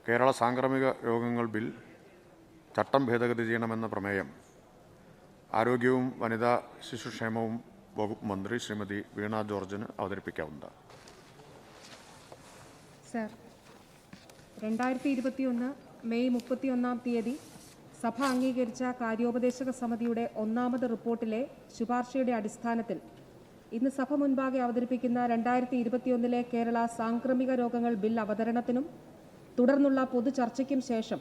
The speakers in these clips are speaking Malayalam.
കേരള സാംക്രമിക രോഗങ്ങൾ ബിൽ ചട്ടം ഭേദഗതി ചെയ്യണമെന്ന പ്രമേയം ആരോഗ്യവും വനിതാ ശിശുക്ഷേമവും വകുപ്പ് മന്ത്രി ശ്രീമതി വീണ ജോർജിന് അവതരിപ്പിക്കാവുന്നതാണ്. സർ, 2021 മെയ് 31 സഭ അംഗീകരിച്ച കാര്യോപദേശക സമിതിയുടെ ഒന്നാമത് റിപ്പോർട്ടിലെ ശുപാർശയുടെ അടിസ്ഥാനത്തിൽ ഇന്ന് സഭ മുൻപാകെ അവതരിപ്പിക്കുന്ന 2021 കേരള സാംക്രമിക രോഗങ്ങൾ ബിൽ അവതരണത്തിനും തുടർന്നുള്ള പൊതു ചർച്ചയ്ക്കും ശേഷം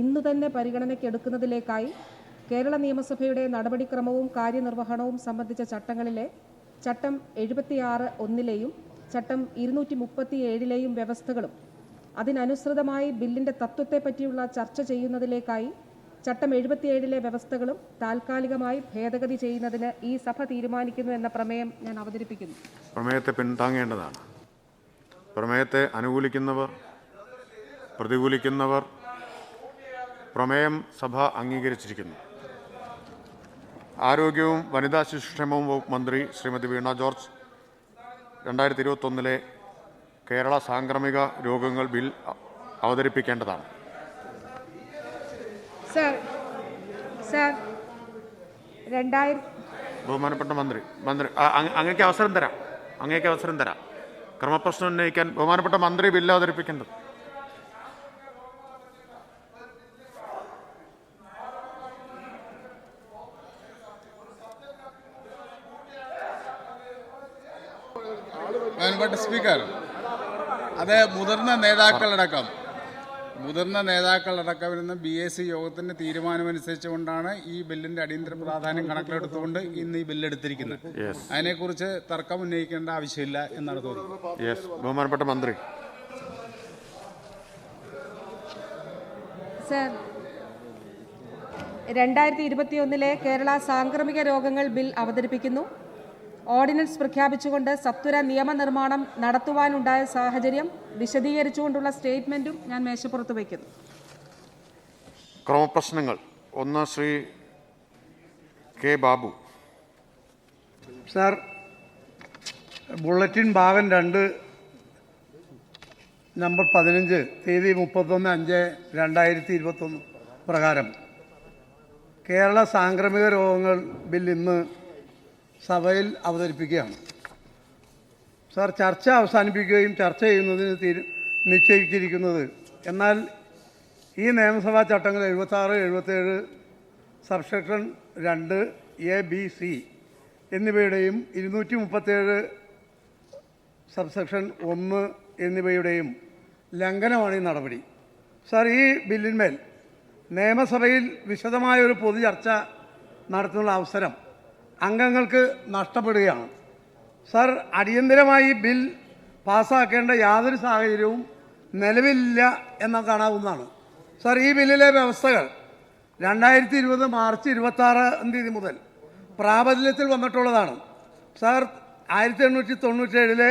ഇന്നു തന്നെ പരിഗണനയ്ക്കെടുക്കുന്നതിലേക്കായി കേരള നിയമസഭയുടെ നടപടിക്രമവും കാര്യനിർവഹണവും സംബന്ധിച്ച ചട്ടങ്ങളിലെ ചട്ടം 76(1) ചട്ടം 237 വ്യവസ്ഥകളും അതിനനുസൃതമായി ബില്ലിന്റെ തത്വത്തെപ്പറ്റിയുള്ള ചർച്ച ചെയ്യുന്നതിലേക്കായി ചട്ടം 77 വ്യവസ്ഥകളും താൽക്കാലികമായി ഭേദഗതി ചെയ്യുന്നതിന് ഈ സഭ തീരുമാനിക്കുന്നു എന്ന പ്രമേയം ഞാൻ അവതരിപ്പിക്കുന്നു. പ്രമേയത്തെ പിന്താങ്ങേണ്ടതാണ്. പ്രമേയത്തെ അനുകൂലിക്കുന്നവർ, പ്രതികൂലിക്കുന്നവർ. പ്രമേയം സഭ അംഗീകരിച്ചിരിക്കുന്നു. ആരോഗ്യവും വനിതാ ശിശുക്ഷേമവും വകുപ്പ് മന്ത്രി ശ്രീമതി വീണ ജോർജ് 2021 കേരള സാംക്രമിക രോഗങ്ങൾ ബിൽ അവതരിപ്പിക്കേണ്ടതാണ്. ബഹുമാനപ്പെട്ട മന്ത്രി അങ്ങേക്ക് അവസരം തരാം. ക്രമപ്രശ്നം ഉന്നയിക്കാൻ ബഹുമാനപ്പെട്ട മന്ത്രി ബില്ല് അവതരിപ്പിക്കേണ്ടത്. ബഹുമാനപ്പെട്ട സ്പീക്കർ, അത് മുതിർന്ന നേതാക്കളടക്കം ഇന്ന് BAC യോഗത്തിൻ്റെ തീരുമാനമനുസരിച്ചുകൊണ്ടാണ് ഈ ബില്ലിൻ്റെ അടിയന്തര പ്രാധാന്യം കണക്കിലെടുത്തുകൊണ്ട് ഇന്ന് ഈ ബില്ലെടുത്തിരിക്കുന്നത്. അതിനെക്കുറിച്ച് തർക്കം ഉന്നയിക്കേണ്ട ആവശ്യമില്ല എന്നാണ് തോന്നുന്നത്. ബഹുമാനപ്പെട്ട മന്ത്രി. സർ, 2021 കേരള സാംക്രമിക രോഗങ്ങൾ ബിൽ അവതരിപ്പിക്കുന്നു. ഓർഡിനൻസ് പ്രഖ്യാപിച്ചുകൊണ്ട് സത്വര നിയമനിർമ്മാണം നടത്തുവാനുണ്ടായ സാഹചര്യം വിശദീകരിച്ചുകൊണ്ടുള്ള സ്റ്റേറ്റ്മെന്റും ഞാൻ മേശപ്പുറത്ത് വയ്ക്കുന്നു. ക്രമപ്രശ്നങ്ങൾ. ഒന്ന് Shri K Babu. Sir, bulletin ഭാഗം 2 നമ്പർ 15 തീയതി 31/5/2021 പ്രകാരം കേരള സാംക്രമിക രോഗങ്ങൾ ബിൽ ഇന്ന് സഭയിൽ അവതരിപ്പിക്കുകയാണ്. സാർ, ചർച്ച അവസാനിപ്പിക്കുകയും ചർച്ച ചെയ്യുന്നതിന് നിശ്ചയിച്ചിരിക്കുന്നത്. എന്നാൽ ഈ നിയമസഭാ ചട്ടങ്ങൾ 76, 77 subsection 2 A, B, C എന്നിവയുടെയും 237 subsection 1 എന്നിവയുടെയും ലംഘനമാണ് ഈ നടപടി. സാർ, ഈ ബില്ലിന്മേൽ നിയമസഭയിൽ വിശദമായൊരു പൊതു ചർച്ച നടത്തുന്ന അവസരം അംഗങ്ങൾക്ക് നഷ്ടപ്പെടുകയാണ്. സാർ, അടിയന്തരമായി ബിൽ പാസ്സാക്കേണ്ട യാതൊരു സാഹചര്യവും നിലവിലില്ല എന്ന് കാണാവുന്നതാണ്. സാർ, ഈ ബില്ലിലെ വ്യവസ്ഥകൾ 2020 മാർച്ച് 26 മുതൽ പ്രാബല്യത്തിൽ വന്നിട്ടുള്ളതാണ്. സാർ, 1897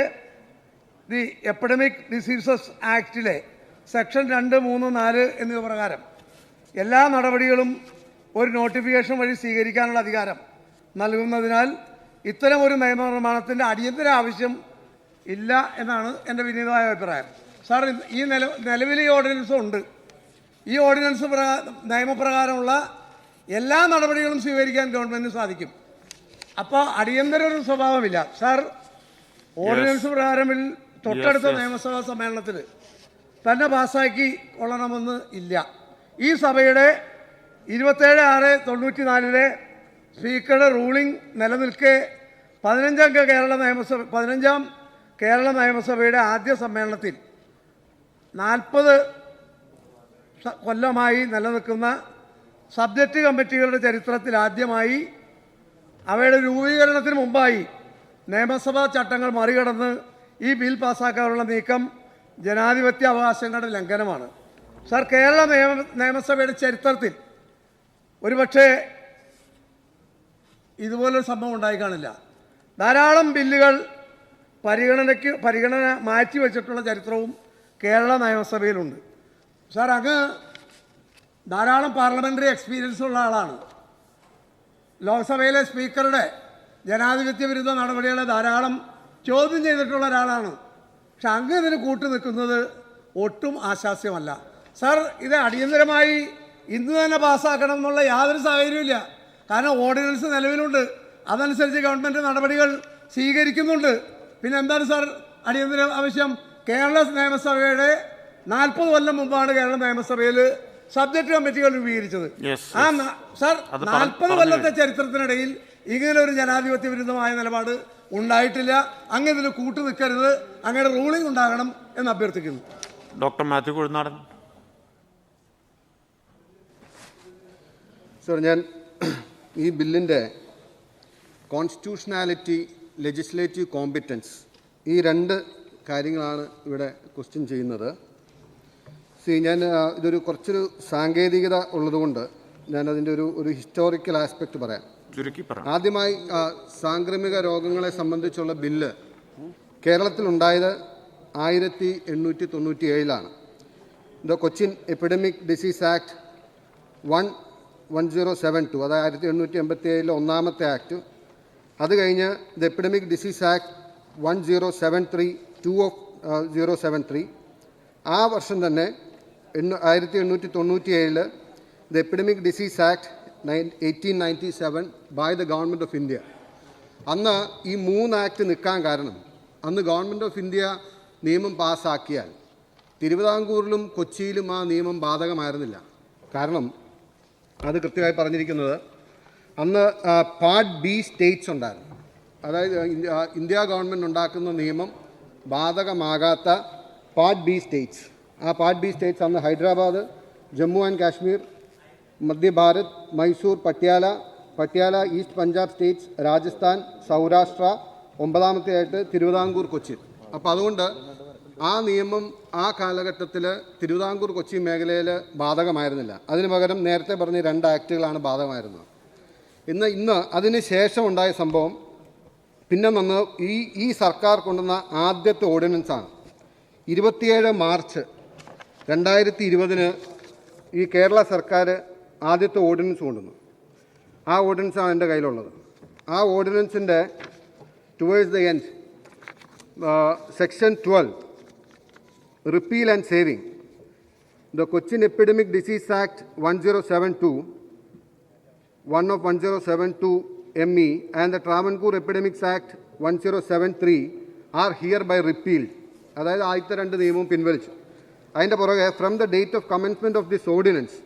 ദി എപ്പിഡമിക് ഡിസീസസ് ആക്ടിലെ സെക്ഷൻ 2, 3, 4 എന്നിവ പ്രകാരം എല്ലാ നടപടികളും ഒരു നോട്ടിഫിക്കേഷൻ വഴി സ്വീകരിക്കാനുള്ള അധികാരം നൽകുന്നതിനാൽ ഇത്തരം ഒരു നിയമനിർമ്മാണത്തിൻ്റെ അടിയന്തര ആവശ്യം ഇല്ല എന്നാണ് എൻ്റെ വിനീതമായ അഭിപ്രായം. സാർ, ഈ നിലവിൽ ഈ ഓർഡിനൻസ് ഉണ്ട്. ഈ ഓർഡിനൻസ് നിയമപ്രകാരമുള്ള എല്ലാ നടപടികളും സ്വീകരിക്കാൻ ഗവൺമെൻറ്റിന് സാധിക്കും. അപ്പോൾ അടിയന്തര ഒരു സ്വഭാവമില്ല. സാർ, ഓർഡിനൻസ് പ്രകാരം തൊട്ടടുത്ത നിയമസഭാ സമ്മേളനത്തിൽ തന്നെ പാസ്സാക്കി കൊള്ളണമെന്ന് ഇല്ല. ഈ സഭയുടെ 27/6/94 സ്പീക്കറുടെ റൂളിംഗ് നിലനിൽക്കെ 15 കേരള നിയമസഭയുടെ ആദ്യ സമ്മേളനത്തിൽ 40 കൊല്ലമായി നിലനിൽക്കുന്ന സബ്ജക്റ്റ് കമ്മിറ്റികളുടെ ചരിത്രത്തിൽ ആദ്യമായി അവയുടെ രൂപീകരണത്തിന് മുമ്പായി നിയമസഭാ ചട്ടങ്ങൾ മറികടന്ന് ഈ ബിൽ പാസ്സാക്കാനുള്ള നീക്കം ജനാധിപത്യ അവകാശങ്ങളുടെ ലംഘനമാണ്. സാർ, കേരള നിയമസഭയുടെ ചരിത്രത്തിൽ ഒരുപക്ഷെ ഇതുപോലൊരു സംഭവം ഉണ്ടായി കാണില്ല. ധാരാളം ബില്ലുകൾ പരിഗണന മാറ്റിവെച്ചിട്ടുള്ള ചരിത്രവും കേരള നിയമസഭയിലുണ്ട്. സാർ, അങ്ങ് ധാരാളം പാർലമെൻ്ററി എക്സ്പീരിയൻസ് ഉള്ള ആളാണ്. ലോക്സഭയിലെ സ്പീക്കറുടെ ജനാധിപത്യ വിരുദ്ധ നടപടികളെ ധാരാളം ചോദ്യം ചെയ്തിട്ടുള്ള ഒരാളാണ്. പക്ഷെ അങ്ങ് ഇതിന് കൂട്ടു നിൽക്കുന്നത് ഒട്ടും ആശാസ്യമല്ല. സാർ, ഇത് അടിയന്തരമായി ഇന്ന് തന്നെ പാസ്സാക്കണം എന്നുള്ള യാതൊരു സാഹചര്യമില്ല. കാരണം ഓർഡിനൻസ് നിലവിലുണ്ട്, അതനുസരിച്ച് ഗവൺമെൻറ് നടപടികൾ സ്വീകരിക്കുന്നുണ്ട്. പിന്നെ എന്താണ് സാർ അടിയന്തര ആവശ്യം? കേരള നിയമസഭയുടെ 40 കൊല്ലം മുമ്പാണ് കേരള നിയമസഭയിൽ സബ്ജക്ട് കമ്മിറ്റികൾ രൂപീകരിച്ചത്. സാർ, 40 കൊല്ലത്തെ ചരിത്രത്തിനിടയിൽ ഇങ്ങനെ ഒരു ജനാധിപത്യ വിരുദ്ധമായ നിലപാട് ഉണ്ടായിട്ടില്ല. അങ്ങ് ഇതിന് കൂട്ടു നിൽക്കരുത്, അങ്ങയുടെ റൂളിംഗ് ഉണ്ടാകണം എന്ന് അഭ്യർത്ഥിക്കുന്നു. ഡോക്ടർ മാത്യു കുഴൽനാടൻ. സർ, ഞാൻ ഈ ബില്ലിൻ്റെ കോൺസ്റ്റിറ്റ്യൂഷണാലിറ്റി, ലെജിസ്ലേറ്റീവ് കോമ്പിറ്റൻസ്, ഈ 2 കാര്യങ്ങളാണ് ഇവിടെ ക്വസ്റ്റ്യൻ ചെയ്യുന്നത്. ഞാൻ ഇതൊരു കുറച്ചൊരു സാങ്കേതികത ഉള്ളതുകൊണ്ട് ഞാനതിൻ്റെ ഒരു ഹിസ്റ്റോറിക്കൽ ആസ്പെക്റ്റ് പറയാം. ആദ്യമായി സാംക്രമിക രോഗങ്ങളെ സംബന്ധിച്ചുള്ള ബില്ല് കേരളത്തിലുണ്ടായത് 1897 the Cochin epidemic disease act 1072, അതായത് 1887 ഒന്നാമത്തെ ആക്ട്. അത് കഴിഞ്ഞ് ദ എപ്പിഡമിക് ഡിസീസ് ആക്ട് 1073 2073. ആ വർഷം തന്നെ 1897 the epidemic disease act 1897 by the government of India. അന്ന് ഈ 3 ആക്ട് നിൽക്കാൻ കാരണം, അന്ന് ഗവൺമെൻറ് ഓഫ് ഇന്ത്യ നിയമം പാസ്സാക്കിയാൽ തിരുവിതാംകൂറിലും കൊച്ചിയിലും ആ നിയമം ബാധകമായിരുന്നില്ല. കാരണം അത് കൃത്യമായി പറഞ്ഞിരിക്കുന്നത്, അന്ന് പാർട്ട് ബി സ്റ്റേറ്റ്സ് ഉണ്ടായിരുന്നു. അതായത് ഇന്ത്യ ഗവൺമെൻറ് ഉണ്ടാക്കുന്ന നിയമം ബാധകമാകാത്ത പാർട്ട് ബി സ്റ്റേറ്റ്സ്. ആ പാർട്ട് ബി സ്റ്റേറ്റ്സ് അന്ന് Hyderabad, Jammu and Kashmir, Madhya Bharat, Mysore, Patiala, east Punjab states, Rajasthan, Saurashtra, 9ാമത്തെയായിട്ട് തിരുവിതാംകൂർ, കൊച്ചിൻ. അപ്പോൾ അതുകൊണ്ട് ആ നിയമം ആ കാലഘട്ടത്തിൽ തിരുവിതാംകൂർ കൊച്ചി മേഖലയിൽ ബാധകമായിരുന്നില്ല. അതിന് പകരം നേരത്തെ പറഞ്ഞ 2 ആക്ടുകളാണ് ബാധകമായിരുന്നത്. ഇന്ന് അതിന് ശേഷം ഉണ്ടായ സംഭവം, പിന്നെ ഈ സർക്കാർ കൊണ്ടുവന്ന ആദ്യത്തെ ഓർഡിനൻസാണ് 27 മാർച്ച് 2020 ഈ കേരള സർക്കാർ ആദ്യത്തെ ഓർഡിനൻസ് കൊണ്ടുവന്നു. ആ ഓർഡിനൻസാണ് എൻ്റെ കയ്യിലുള്ളത്. ആ ഓർഡിനൻസിൻ്റെ towards the end section 12, repeal and saving the Cochin epidemic disease act 1072 ME and the Travancore Epidemics Act 1073 are hereby repealed. അതായത് ആദ്യത്തെ 2 നിയമവും പിൻവലിച്ചു. അതിൻ്റെ പുറകെ, from the date of commencement of this ordinance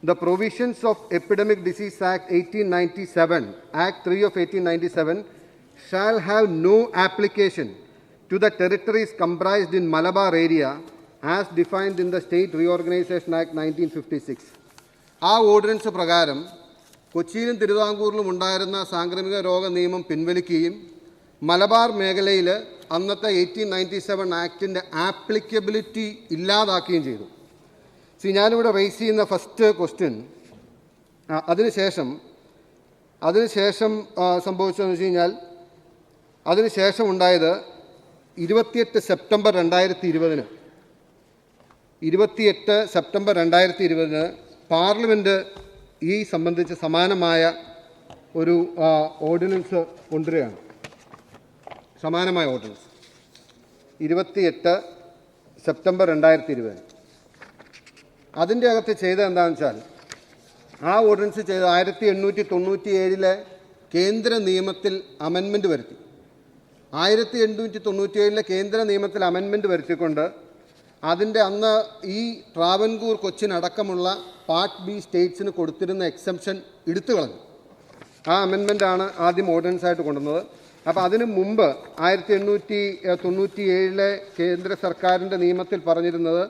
the provisions of Epidemic Disease Act 1897, Act 3 of 1897 shall have no application to the territories comprised in Malabar area as defined in the State Reorganization Act 1956. ആ ഓർഡിനൻസ് പ്രകാരം കൊച്ചിയിലും തിരുവിതാംകൂറിലും ഉണ്ടായിരുന്ന സാംക്രമിക രോഗ നിയമം പിൻവലിക്കുകയും മലബാർ മേഖലയിൽ അന്നത്തെ 1897 ആക്ടിൻ്റെ ആപ്ലിക്കബിലിറ്റി ഇല്ലാതാക്കുകയും ചെയ്തു. ഞാനിവിടെ റേസ് ചെയ്യുന്ന ഫസ്റ്റ് ക്വസ്റ്റ്യൻ, അതിനുശേഷം സംഭവിച്ചതെന്ന് വെച്ച് കഴിഞ്ഞാൽ, അതിനുശേഷം ഉണ്ടായത് 28 സെപ്റ്റംബർ 2020 പാർലമെൻറ്റ് ഈ സംബന്ധിച്ച് സമാനമായ ഒരു ഓർഡിനൻസ് കൊണ്ടുവരികയാണ്. സമാനമായ ഓർഡിനൻസ് 28 സെപ്റ്റംബർ 2020. അതിൻ്റെ അകത്ത് ചെയ്തത് എന്താണെന്ന് വെച്ചാൽ, ആ ഓർഡിനൻസ് ചെയ്ത് 1897 കേന്ദ്ര നിയമത്തിൽ അമെൻമെൻറ്റ് വരുത്തി. 1897 കേന്ദ്ര നിയമത്തിൽ അമെൻമെൻറ്റ് വരുത്തിക്കൊണ്ട് അതിൻ്റെ അന്ന് ഈ ട്രാവൻകൂർ, കൊച്ചിൻ അടക്കമുള്ള പാർട്ട് ബി സ്റ്റേറ്റ്സിന് കൊടുത്തിരുന്ന എക്സംഷൻ എടുത്തു കളഞ്ഞു. ആ അമെൻമെൻറ്റാണ് ആദ്യം ഓർഡിനൻസായിട്ട് കൊണ്ടുവന്നത്. അപ്പോൾ അതിനു മുമ്പ് 1897 കേന്ദ്ര സർക്കാരിൻ്റെ നിയമത്തിൽ പറഞ്ഞിരുന്നത്,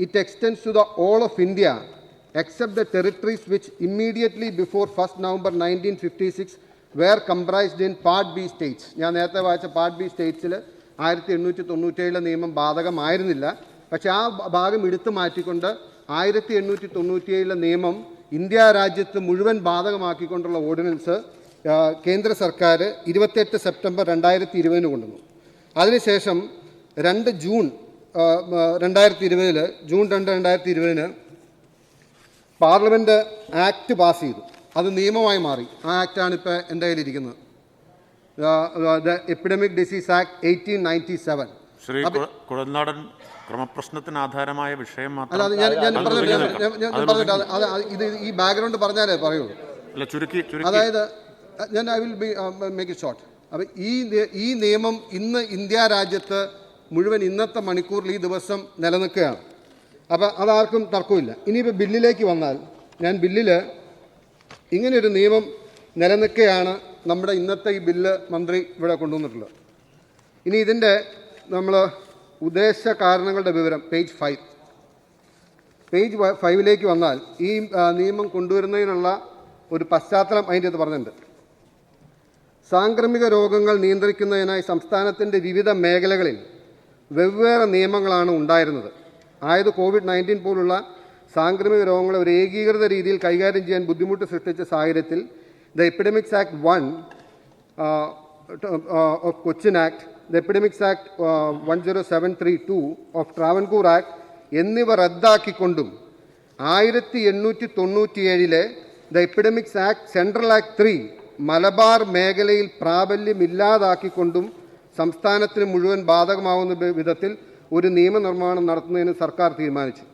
it extends to the all of India except the territories which immediately before 1st November 1956 were comprised in Part B states. ഞാൻ നേരത്തെ വായിച്ച പാർട്ട് ബി സ്റ്റേറ്റ്സിൽ 1897 നിയമം ബാധകമായിരുന്നില്ല. പക്ഷേ ആ ഭാഗം എടുത്തു മാറ്റിക്കൊണ്ട് 1897 നിയമം ഇന്ത്യ രാജ്യത്ത് മുഴുവൻ ബാധകമാക്കിക്കൊണ്ടുള്ള ഓർഡിനൻസ് കേന്ദ്ര സർക്കാർ 28 സെപ്റ്റംബർ 2020 കൊണ്ടുവന്നു. അതിനുശേഷം 2 June 2020 June 2, 2020 parliament act pass ചെയ്തു. അത് നിയമമായി മാറി. ആ ആക്റ്റാണ് ഇപ്പോൾ എൻ്റെ കയ്യിലിരിക്കുന്നത്, the epidemic disease act 1897. Shri Kuzhalnadan ക്രമപ്രശ്നത്തിന് ആധാരമായ വിഷയം അല്ല അത് ഞാൻ പറഞ്ഞിട്ട് ഇത് ഈ ബാക്ക്ഗ്രൗണ്ട് പറഞ്ഞാലേ പറയുള്ളൂ. അല്ല ചുരുക്കി അതായത് I will be make it short. അപ്പം ഈ നിയമം ഇന്ന് ഇന്ത്യ രാജ്യത്ത് മുഴുവൻ ഇന്നത്തെ മണിക്കൂറിൽ ഈ ദിവസം നിലനിൽക്കുകയാണ്. അപ്പം അതാർക്കും തർക്കമില്ല. ഇനിയിപ്പോൾ ബില്ലിലേക്ക് വന്നാൽ, ഞാൻ ബില്ലിൽ ഇങ്ങനെയൊരു നിയമം നിലനിൽക്കുകയാണ് നമ്മുടെ ഇന്നത്തെ ഈ ബില്ല് മന്ത്രി ഇവിടെ കൊണ്ടുവന്നിട്ടുള്ളത്. ഇനി ഇതിൻ്റെ നമ്മൾ ഉദ്ദേശ കാരണങ്ങളുടെ വിവരം പേജ് 5 വന്നാൽ ഈ നിയമം കൊണ്ടുവരുന്നതിനുള്ള ഒരു പശ്ചാത്തലം അതിൻ്റെ അത് പറഞ്ഞിട്ടുണ്ട്. സാംക്രമിക രോഗങ്ങൾ നിയന്ത്രിക്കുന്നതിനായി സംസ്ഥാനത്തിൻ്റെ വിവിധ മേഖലകളിൽ വെവ്വേറെ നിയമങ്ങളാണ് ഉണ്ടായിരുന്നത്. കോവിഡ്-19 പോലുള്ള സാംക്രമിക രോഗങ്ങളെ ഒരു ഏകീകൃത രീതിയിൽ കൈകാര്യം ചെയ്യാൻ ബുദ്ധിമുട്ട് സൃഷ്ടിച്ച സാഹചര്യത്തിൽ the epidemics act 1 of Cochin act, the epidemics act 10732 of Travancore act എന്നിവ റദ്ദാക്കിക്കൊണ്ടും 1897 the epidemics act central act 3 Malabar മേഖലയിൽ പ്രാബല്യമില്ലാതാക്കിക്കൊണ്ടും സംസ്ഥാനത്തിന് മുഴുവൻ ബാധകമാവുന്ന വിധത്തിൽ ഒരു നിയമനിർമ്മാണം നടത്തുന്നതിന് സർക്കാർ തീരുമാനിച്ചു.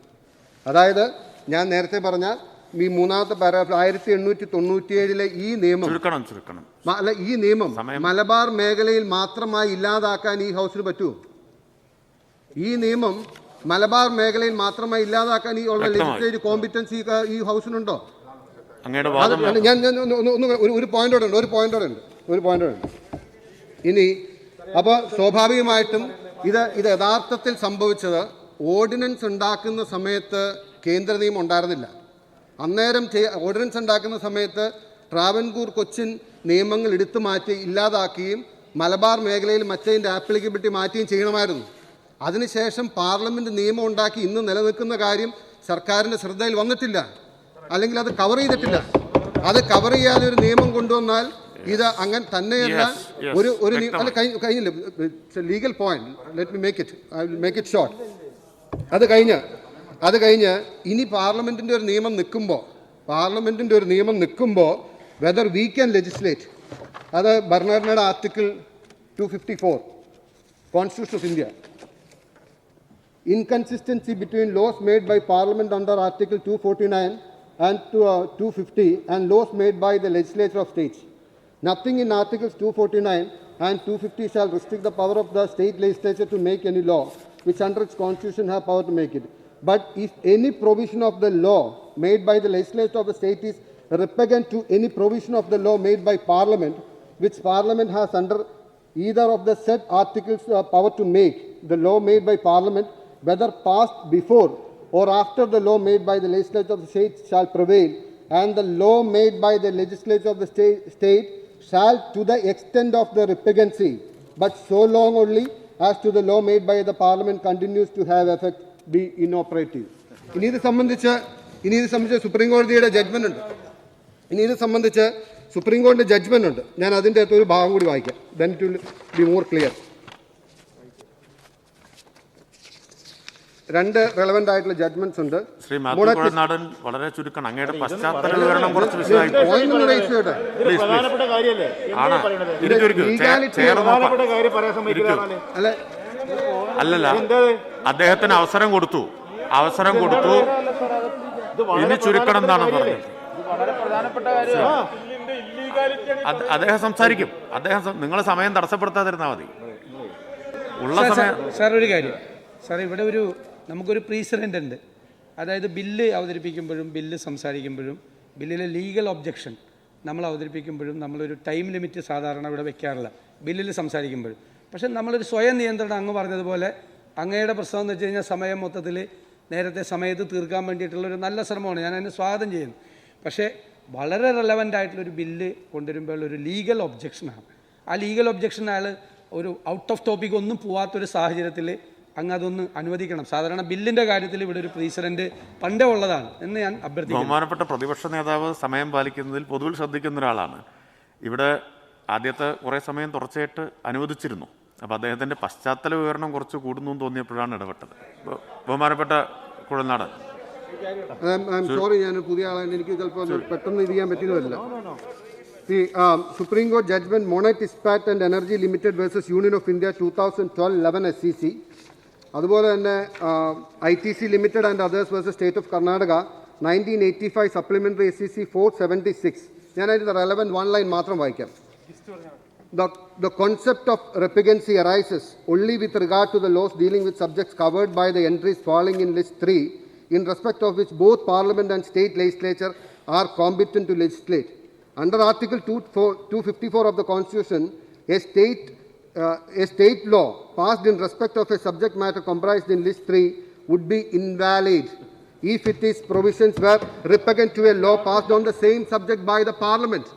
അതായത് ഞാൻ നേരത്തെ പറഞ്ഞ ഈ മൂന്നാമത്തെ പാരാഗ്രാഫ് 1897 ഈ നിയമം അല്ല, ഈ നിയമം മലബാർ മേഖലയിൽ മാത്രമായി ഇല്ലാതാക്കാൻ ഈ ഹൗസിന് പറ്റുമോ? ഈ നിയമം മലബാർ മേഖലയിൽ മാത്രമായി ഇല്ലാതാക്കാൻ ഈ ഉള്ള ലെജിസ്ലേറ്റീവ് കോമ്പിറ്റൻസി ഈ ഹൗസിനുണ്ടോ? ഞാൻ ഒരു പോയിന്റോടെ ഉണ്ട്. ഇനി അപ്പോൾ സ്വാഭാവികമായിട്ടും ഇത് യഥാർത്ഥത്തിൽ സംഭവിച്ചത് ഓർഡിനൻസ് ഉണ്ടാക്കുന്ന സമയത്ത് കേന്ദ്ര നിയമം ഉണ്ടായിരുന്നില്ല. അന്നേരം ഓർഡിനൻസ് ഉണ്ടാക്കുന്ന സമയത്ത് ട്രാവൻകൂർ കൊച്ചിൻ നിയമങ്ങൾ എടുത്തു മാറ്റി ഇല്ലാതാക്കുകയും മലബാർ മേഖലയിൽ മറ്റതിൻ്റെ ആപ്ലിക്കബിലിറ്റി മാറ്റുകയും ചെയ്യണമായിരുന്നു. അതിനുശേഷം പാർലമെൻറ്റ് നിയമം ഉണ്ടാക്കി ഇന്ന് നിലനിൽക്കുന്ന കാര്യം സർക്കാരിൻ്റെ ശ്രദ്ധയിൽ വന്നിട്ടില്ല, അല്ലെങ്കിൽ അത് കവർ ചെയ്തിട്ടില്ല. അത് കവർ ചെയ്യാതെ ഒരു നിയമം കൊണ്ടുവന്നാൽ ഇത് അങ്ങനെ തന്നെയല്ല. ഒരു അല്ല കഴിഞ്ഞില്ല legal point. Let me make it short. അത് കഴിഞ്ഞ് ഇനി പാർലമെൻറ്റിൻ്റെ ഒരു നിയമം നിൽക്കുമ്പോൾ വെദർ വി ക്യാൻ ലെജിസ്ലേറ്റ്, അത് ഭരണഘടനയുടെ article 254 constitution of India, inconsistency between laws made by Parliament under Article 249 and 250 and laws made by the legislature of states. Nothing in Articles 249 and 250 shall restrict the power of the state legislature to make any law which under its constitution have power to make it. But if any provision of the law made by the legislature of the state is repugnant to any provision of the law made by Parliament, which Parliament has under either of the said articles power to make, the law made by Parliament, whether passed before or after the law made by the legislature of the state shall prevail, and the law made by the legislature of the state shall, to the extent of the repugnancy, but so long only as to the law made by the Parliament continues to have effect, be inoperative. ഇനി ഇത് സംബന്ധിച്ച് സുപ്രീം കോടതിയുടെ ജഡ്ജ്മെന്റ് ഉണ്ട്. ഞാൻ അതിൻ്റെ അകത്ത് ഒരു ഭാഗം കൂടി വായിക്കാം. then it will be more clear. 2 relevant ആയിട്ടുള്ള ജഡ്ജ്മെന്റ്സ് ഉണ്ട്. ശ്രീ മാത്യു കുഴൽനാടൻ വളരെ ചുരുക്കണം. അങ്ങയുടെ പശ്ചാത്തല വിവരണം കുറച്ച് വിശദമായി. അല്ലല്ല, അദ്ദേഹത്തിന് അവസരം കൊടുത്തു. ഇനി ചുരുക്കണം എന്നാണ് പറഞ്ഞത്. അദ്ദേഹം സംസാരിക്കും. നിങ്ങൾ സമയം തടസ്സപ്പെടുത്താതിരുന്നാൽ മതി. ഉള്ള സമയം. സാർ ഒരു കാര്യം, സാർ ഇവിടെ നമുക്കൊരു പ്രീസിഡൻ്റ് ഉണ്ട്. അതായത് ബില്ല് അവതരിപ്പിക്കുമ്പോഴും ബില്ല് സംസാരിക്കുമ്പോഴും ബില്ലിലെ ലീഗൽ ഒബ്ജക്ഷൻ നമ്മൾ അവതരിപ്പിക്കുമ്പോഴും നമ്മളൊരു ടൈം ലിമിറ്റ് സാധാരണ ഇവിടെ വെക്കാറില്ല ബില്ലിൽ സംസാരിക്കുമ്പോഴും. പക്ഷേ നമ്മളൊരു സ്വയം നിയന്ത്രണം അങ്ങ് പറഞ്ഞതുപോലെ അങ്ങയുടെ പ്രശ്നം എന്ന് വെച്ച് കഴിഞ്ഞാൽ സമയം മൊത്തത്തിൽ നേരത്തെ സമയത്ത് തീർക്കാൻ വേണ്ടിയിട്ടുള്ളൊരു നല്ല ശ്രമമാണ്. ഞാൻ അതിനെ സ്വാഗതം ചെയ്യുന്നു. പക്ഷേ വളരെ റെലവൻ്റ് ആയിട്ടുള്ളൊരു ബില്ല് കൊണ്ടുവരുമ്പോൾ ഒരു ലീഗൽ ഒബ്ജക്ഷനാണ്. ആ ലീഗൽ ഒബ്ജക്ഷൻ അയാൾ ഒരു ഔട്ട് ഓഫ് ടോപ്പിക് ഒന്നും പോവാത്തൊരു സാഹചര്യത്തിൽ അങ്ങ് അതൊന്ന് അനുവദിക്കണം. സാധാരണ ബില്ലിൻ്റെ കാര്യത്തിൽ ഇവിടെ ഒരു പ്രസിഡന്റ് പണ്ടേ ഉള്ളതാണ് എന്ന് ഞാൻ അഭ്യർത്ഥിക്കുന്നു. ബഹുമാനപ്പെട്ട പ്രതിപക്ഷ നേതാവ് സമയം പാലിക്കുന്നതിൽ പൊതുവിൽ ശ്രദ്ധിക്കുന്ന ഒരാളാണ്. ഇവിടെ ആദ്യത്തെ കുറേ സമയം തുടർച്ചയായിട്ട് അനുവദിച്ചിരുന്നു. അപ്പോൾ അദ്ദേഹത്തിൻ്റെ പശ്ചാത്തല വിവരണം കുറച്ച് കൂടുന്നു എന്ന് തോന്നിയപ്പോഴാണ് ഇടപെട്ടത്. ബഹുമാനപ്പെട്ട കുഴൽനാടൻ. സോറി, ഞാൻ പുതിയ ആളാണ്, എനിക്ക് ചിലപ്പോൾ പെട്ടെന്ന് ഇത് ചെയ്യാൻ പറ്റിയതല്ല. the Supreme Court judgment Monite Ispat and Energy Limited versus Union of India 2012-11 SCC. അതുപോലെ തന്നെ ITC Limited and others versus State of Karnataka 1985 Supplementary SCC 476. ഞാനതിൻ്റെ relevant one line മാത്രം വായിക്കാം. The concept of repugnancy arises only with regard to the laws dealing with subjects covered by the entries falling in list 3, in respect of which both Parliament and state legislature are competent to legislate. Under Article 254 of the Constitution, a state law passed in respect of a subject matter comprised in list 3 would be invalid if its provisions were repugnant to a law passed on the same subject by the Parliament.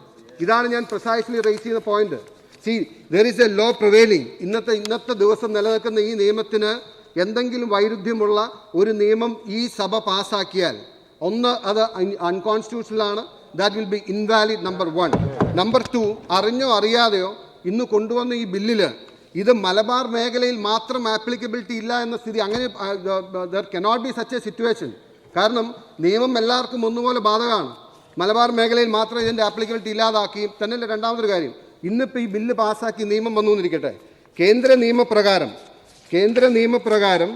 ഇതാണ് ഞാൻ precisely raise ചെയ്യുന്ന point. See, there is a law prevailing. ഇന്നത്തെ ദിവസം നിലനിൽക്കുന്ന ഈ നിയമത്തിന് എന്തെങ്കിലും വൈരുദ്ധ്യമുള്ള ഒരു നിയമം ഈ സഭ പാസ്സാക്കിയാൽ ഒന്ന് അത് അൺകോൺസ്റ്റിറ്റ്യൂഷണൽ ആണ്. That will be invalid, number 1. Number 2, അറിഞ്ഞോ അറിയാതെയോ ഇന്ന് കൊണ്ടുവന്ന ഈ ബില്ലിൽ ഇത് മലബാർ മേഖലയിൽ മാത്രം ആപ്ലിക്കബിലിറ്റി ഇല്ല എന്ന സ്ഥിതി, അങ്ങനെ there cannot be such A situation. കാരണം നിയമം എല്ലാവർക്കും ഒന്നുപോലെ ബാധകമാണ്. മലബാർ മേഖലയിൽ മാത്രം ഇതിൻ്റെ ആപ്ലിക്കബിലിറ്റി ഇല്ലാതാക്കി. തന്നെയല്ല, രണ്ടാമതൊരു കാര്യം, ഇന്നിപ്പോൾ ഈ ബില്ല് പാസ്സാക്കി നിയമം വന്നു എന്നിരിക്കട്ടെ, കേന്ദ്ര നിയമപ്രകാരം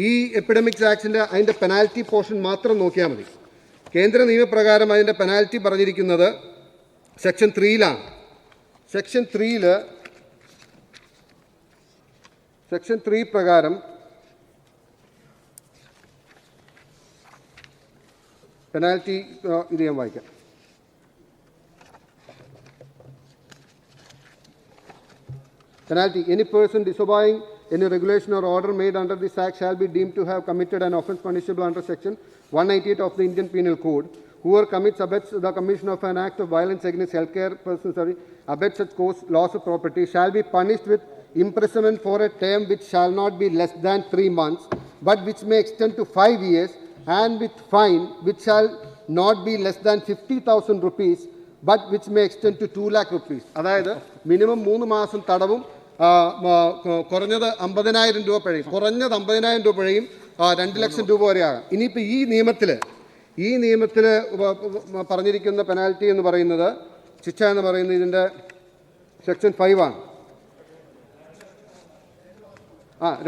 ഈ എപ്പിഡമിക്സ് ആക്ടിൻ്റെ അതിൻ്റെ പെനാൽറ്റി പോർഷൻ മാത്രം നോക്കിയാൽ മതി. കേന്ദ്ര നിയമപ്രകാരം അതിൻ്റെ പെനാൽറ്റി പറഞ്ഞിരിക്കുന്നത് സെക്ഷൻ 3ലാണ്. സെക്ഷൻ 3 പ്രകാരം പെനാൽറ്റി ഇത് ഞാൻ വായിക്കാം. Penalty: any person disobeying any regulation or order made under this act shall be deemed to have committed an offence punishable under section 198 of the Indian Penal Code. Whoever commits, abets the commission of an act of violence against healthcare persons, abets such cause loss of property, shall be punished with imprisonment for a term which shall not be less than 3 months, but which may extend to 5 years, and with fine which shall not be less than 50,000 rupees, but which may extend to 2 lakh rupees. അതായത് മിനിമം 3 മാസം തടവും കുറഞ്ഞത് 50,000 രൂപ പിഴയും, കുറഞ്ഞത് 50,000 രൂപ പിഴയും 2 ലക്ഷം രൂപ വരെ ആകാം. ഇനിയിപ്പോൾ ഈ നിയമത്തിൽ പറഞ്ഞിരിക്കുന്ന പെനാൽറ്റി എന്ന് പറയുന്നത്, ശിക്ഷ എന്ന് പറയുന്നത് ഇതിൻ്റെ സെക്ഷൻ 5 ആണ്.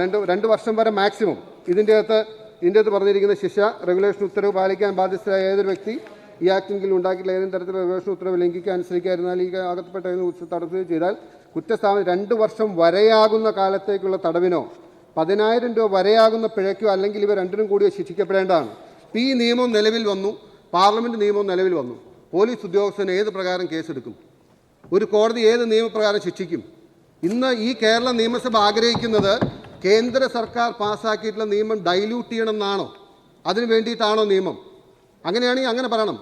2 വർഷം വരെ മാക്സിമം. ഇതിൻ്റെ അകത്ത് പറഞ്ഞിരിക്കുന്ന ശിക്ഷ, റെഗുലേഷൻ ഉത്തരവ് പാലിക്കാൻ ബാധ്യസ്ഥരായ ഏതൊരു വ്യക്തി ഈ ആക്ടിൽ ഉണ്ടാക്കിയിട്ടുള്ള ഏതെങ്കിലും തരത്തിലുള്ള റെഗുലേഷൻ ഉത്തരവ് ലംഘിക്കാൻ അനുസരിക്കാതിരുന്നാൽ ഈ അകത്തപ്പെട്ട തടസ്സം ചെയ്താൽ കുറ്റസ്ഥാപനം 2 വർഷം വരെയാകുന്ന കാലത്തേക്കുള്ള തടവിനോ 10,000 രൂപ വരെയാകുന്ന പിഴയ്ക്കോ അല്ലെങ്കിൽ ഇവ രണ്ടിനും കൂടി ശിക്ഷിക്കപ്പെടേണ്ടതാണ്. ഈ നിയമം നിലവിൽ വന്നു, പാർലമെൻറ്റ് നിയമവും നിലവിൽ വന്നു. പോലീസ് ഉദ്യോഗസ്ഥന് ഏത് പ്രകാരം കേസെടുക്കും? ഒരു കോടതി ഏത് നിയമപ്രകാരം ശിക്ഷിക്കും? ഇന്ന് ഈ കേരള നിയമസഭ ആഗ്രഹിക്കുന്നത് കേന്ദ്ര സർക്കാർ പാസ്സാക്കിയിട്ടുള്ള നിയമം ഡൈല്യൂട്ട് ചെയ്യണമെന്നാണോ? അതിന് വേണ്ടിയിട്ടാണോ നിയമം? അങ്ങനെയാണെങ്കിൽ അങ്ങനെ പറയണം.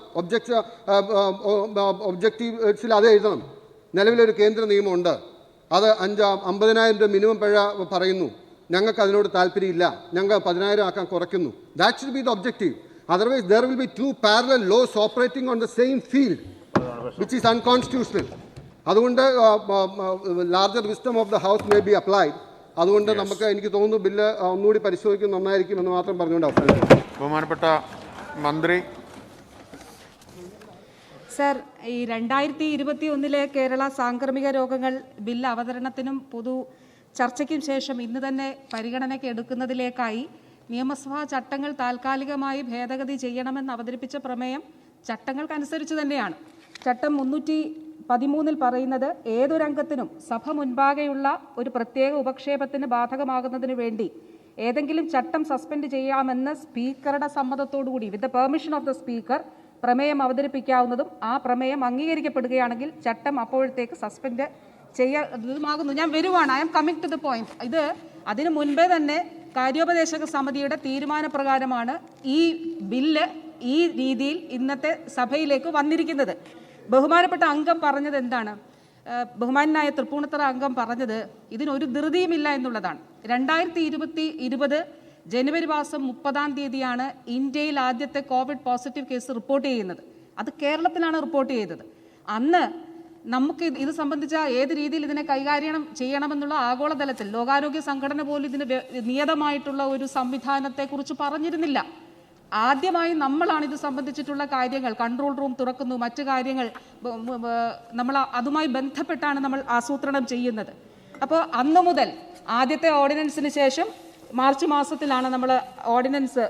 ഒബ്ജക്റ്റീവ്സിൽ അത് എഴുതണം. നിലവിലൊരു കേന്ദ്ര നിയമമുണ്ട്, അത് 50,000 രൂപ മിനിമം പിഴ പറയുന്നു, ഞങ്ങൾക്ക് അതിനോട് താല്പര്യമില്ല, ഞങ്ങൾ 10,000 ആക്കാൻ കുറയ്ക്കുന്നു. That should be the objective. Otherwise there will be 2 parallel laws operating on the same field which is unconstitutional. അതുകൊണ്ട് larger wisdom of the house may be applied. അതുകൊണ്ട് എനിക്ക് തോന്നുന്നു ബില്ല് ഒന്നുകൂടി പരിശോധിക്കുന്നത് നന്നായിരിക്കും എന്ന് മാത്രം പറഞ്ഞുകൊണ്ട് അവസാനിക്കും. ബഹുമാനപ്പെട്ട മന്ത്രി. സർ, ഈ 2021 കേരള സാംക്രമിക രോഗങ്ങൾ ബില്ല് അവതരണത്തിനും പൊതു ചർച്ചയ്ക്കും ശേഷം ഇന്ന് തന്നെ പരിഗണനയ്ക്ക് എടുക്കുന്നതിലേക്കായി നിയമസഭാ ചട്ടങ്ങൾ താൽക്കാലികമായി ഭേദഗതി ചെയ്യണമെന്ന് അവതരിപ്പിച്ച പ്രമേയം ചട്ടങ്ങൾക്കനുസരിച്ച് തന്നെയാണ്. ചട്ടം 313 പറയുന്നത് ഏതൊരംഗത്തിനും സഭ മുൻപാകെയുള്ള ഒരു പ്രത്യേക ഉപക്ഷേപത്തിന് ബാധകമാകുന്നതിന് വേണ്ടി ഏതെങ്കിലും ചട്ടം സസ്പെൻഡ് ചെയ്യാമെന്ന് സ്പീക്കറുടെ സമ്മതത്തോടുകൂടി with the permission of the speaker പ്രമേയം അവതരിപ്പിക്കാവുന്നതും ആ പ്രമേയം അംഗീകരിക്കപ്പെടുകയാണെങ്കിൽ ചട്ടം അപ്പോഴത്തേക്ക് സസ്പെൻഡ് ചെയ്യാമാകുന്നു. ഞാൻ വരുവാണ്, I am coming to the point. ഇത് അതിനു മുൻപേ തന്നെ കാര്യോപദേശക സമിതിയുടെ തീരുമാനപ്രകാരമാണ് ഈ ബില്ല് ഈ രീതിയിൽ ഇന്നത്തെ സഭയിലേക്ക് വന്നിരിക്കുന്നത്. ബഹുമാനപ്പെട്ട അംഗം പറഞ്ഞത് എന്താണ്? ബഹുമാനായ തൃപ്പൂണിത്തറ അംഗം പറഞ്ഞത് ഇതിനൊരു ധൃതിയുമില്ല എന്നുള്ളതാണ്. 2020 ജനുവരി മാസം 30-ാം തീയതിയാണ് ഇന്ത്യയിൽ ആദ്യത്തെ കോവിഡ് പോസിറ്റീവ് കേസ് റിപ്പോർട്ട് ചെയ്യുന്നത്. അത് കേരളത്തിലാണ് റിപ്പോർട്ട് ചെയ്തത്. അന്ന് നമുക്ക് ഇത് സംബന്ധിച്ച ഏത് രീതിയിൽ ഇതിനെ കൈകാര്യം ചെയ്യണമെന്നുള്ള ആഗോളതലത്തിൽ ലോകാരോഗ്യ സംഘടന പോലും ഇതിന് നിയതമായിട്ടുള്ള ഒരു സംവിധാനത്തെക്കുറിച്ച് പറഞ്ഞിരുന്നില്ല. ആദ്യമായി നമ്മളാണ് ഇത് സംബന്ധിച്ചിട്ടുള്ള കാര്യങ്ങൾ, കൺട്രോൾ റൂം തുറക്കുന്നു, മറ്റു കാര്യങ്ങൾ നമ്മൾ അതുമായി ബന്ധപ്പെട്ടാണ് നമ്മൾ ആസൂത്രണം ചെയ്യുന്നത്. അപ്പോൾ അന്നു മുതൽ ആദ്യത്തെ ഓർഡിനൻസിന് ശേഷം മാർച്ച് മാസത്തിലാണ് നമ്മൾ ഓർഡിനൻസ്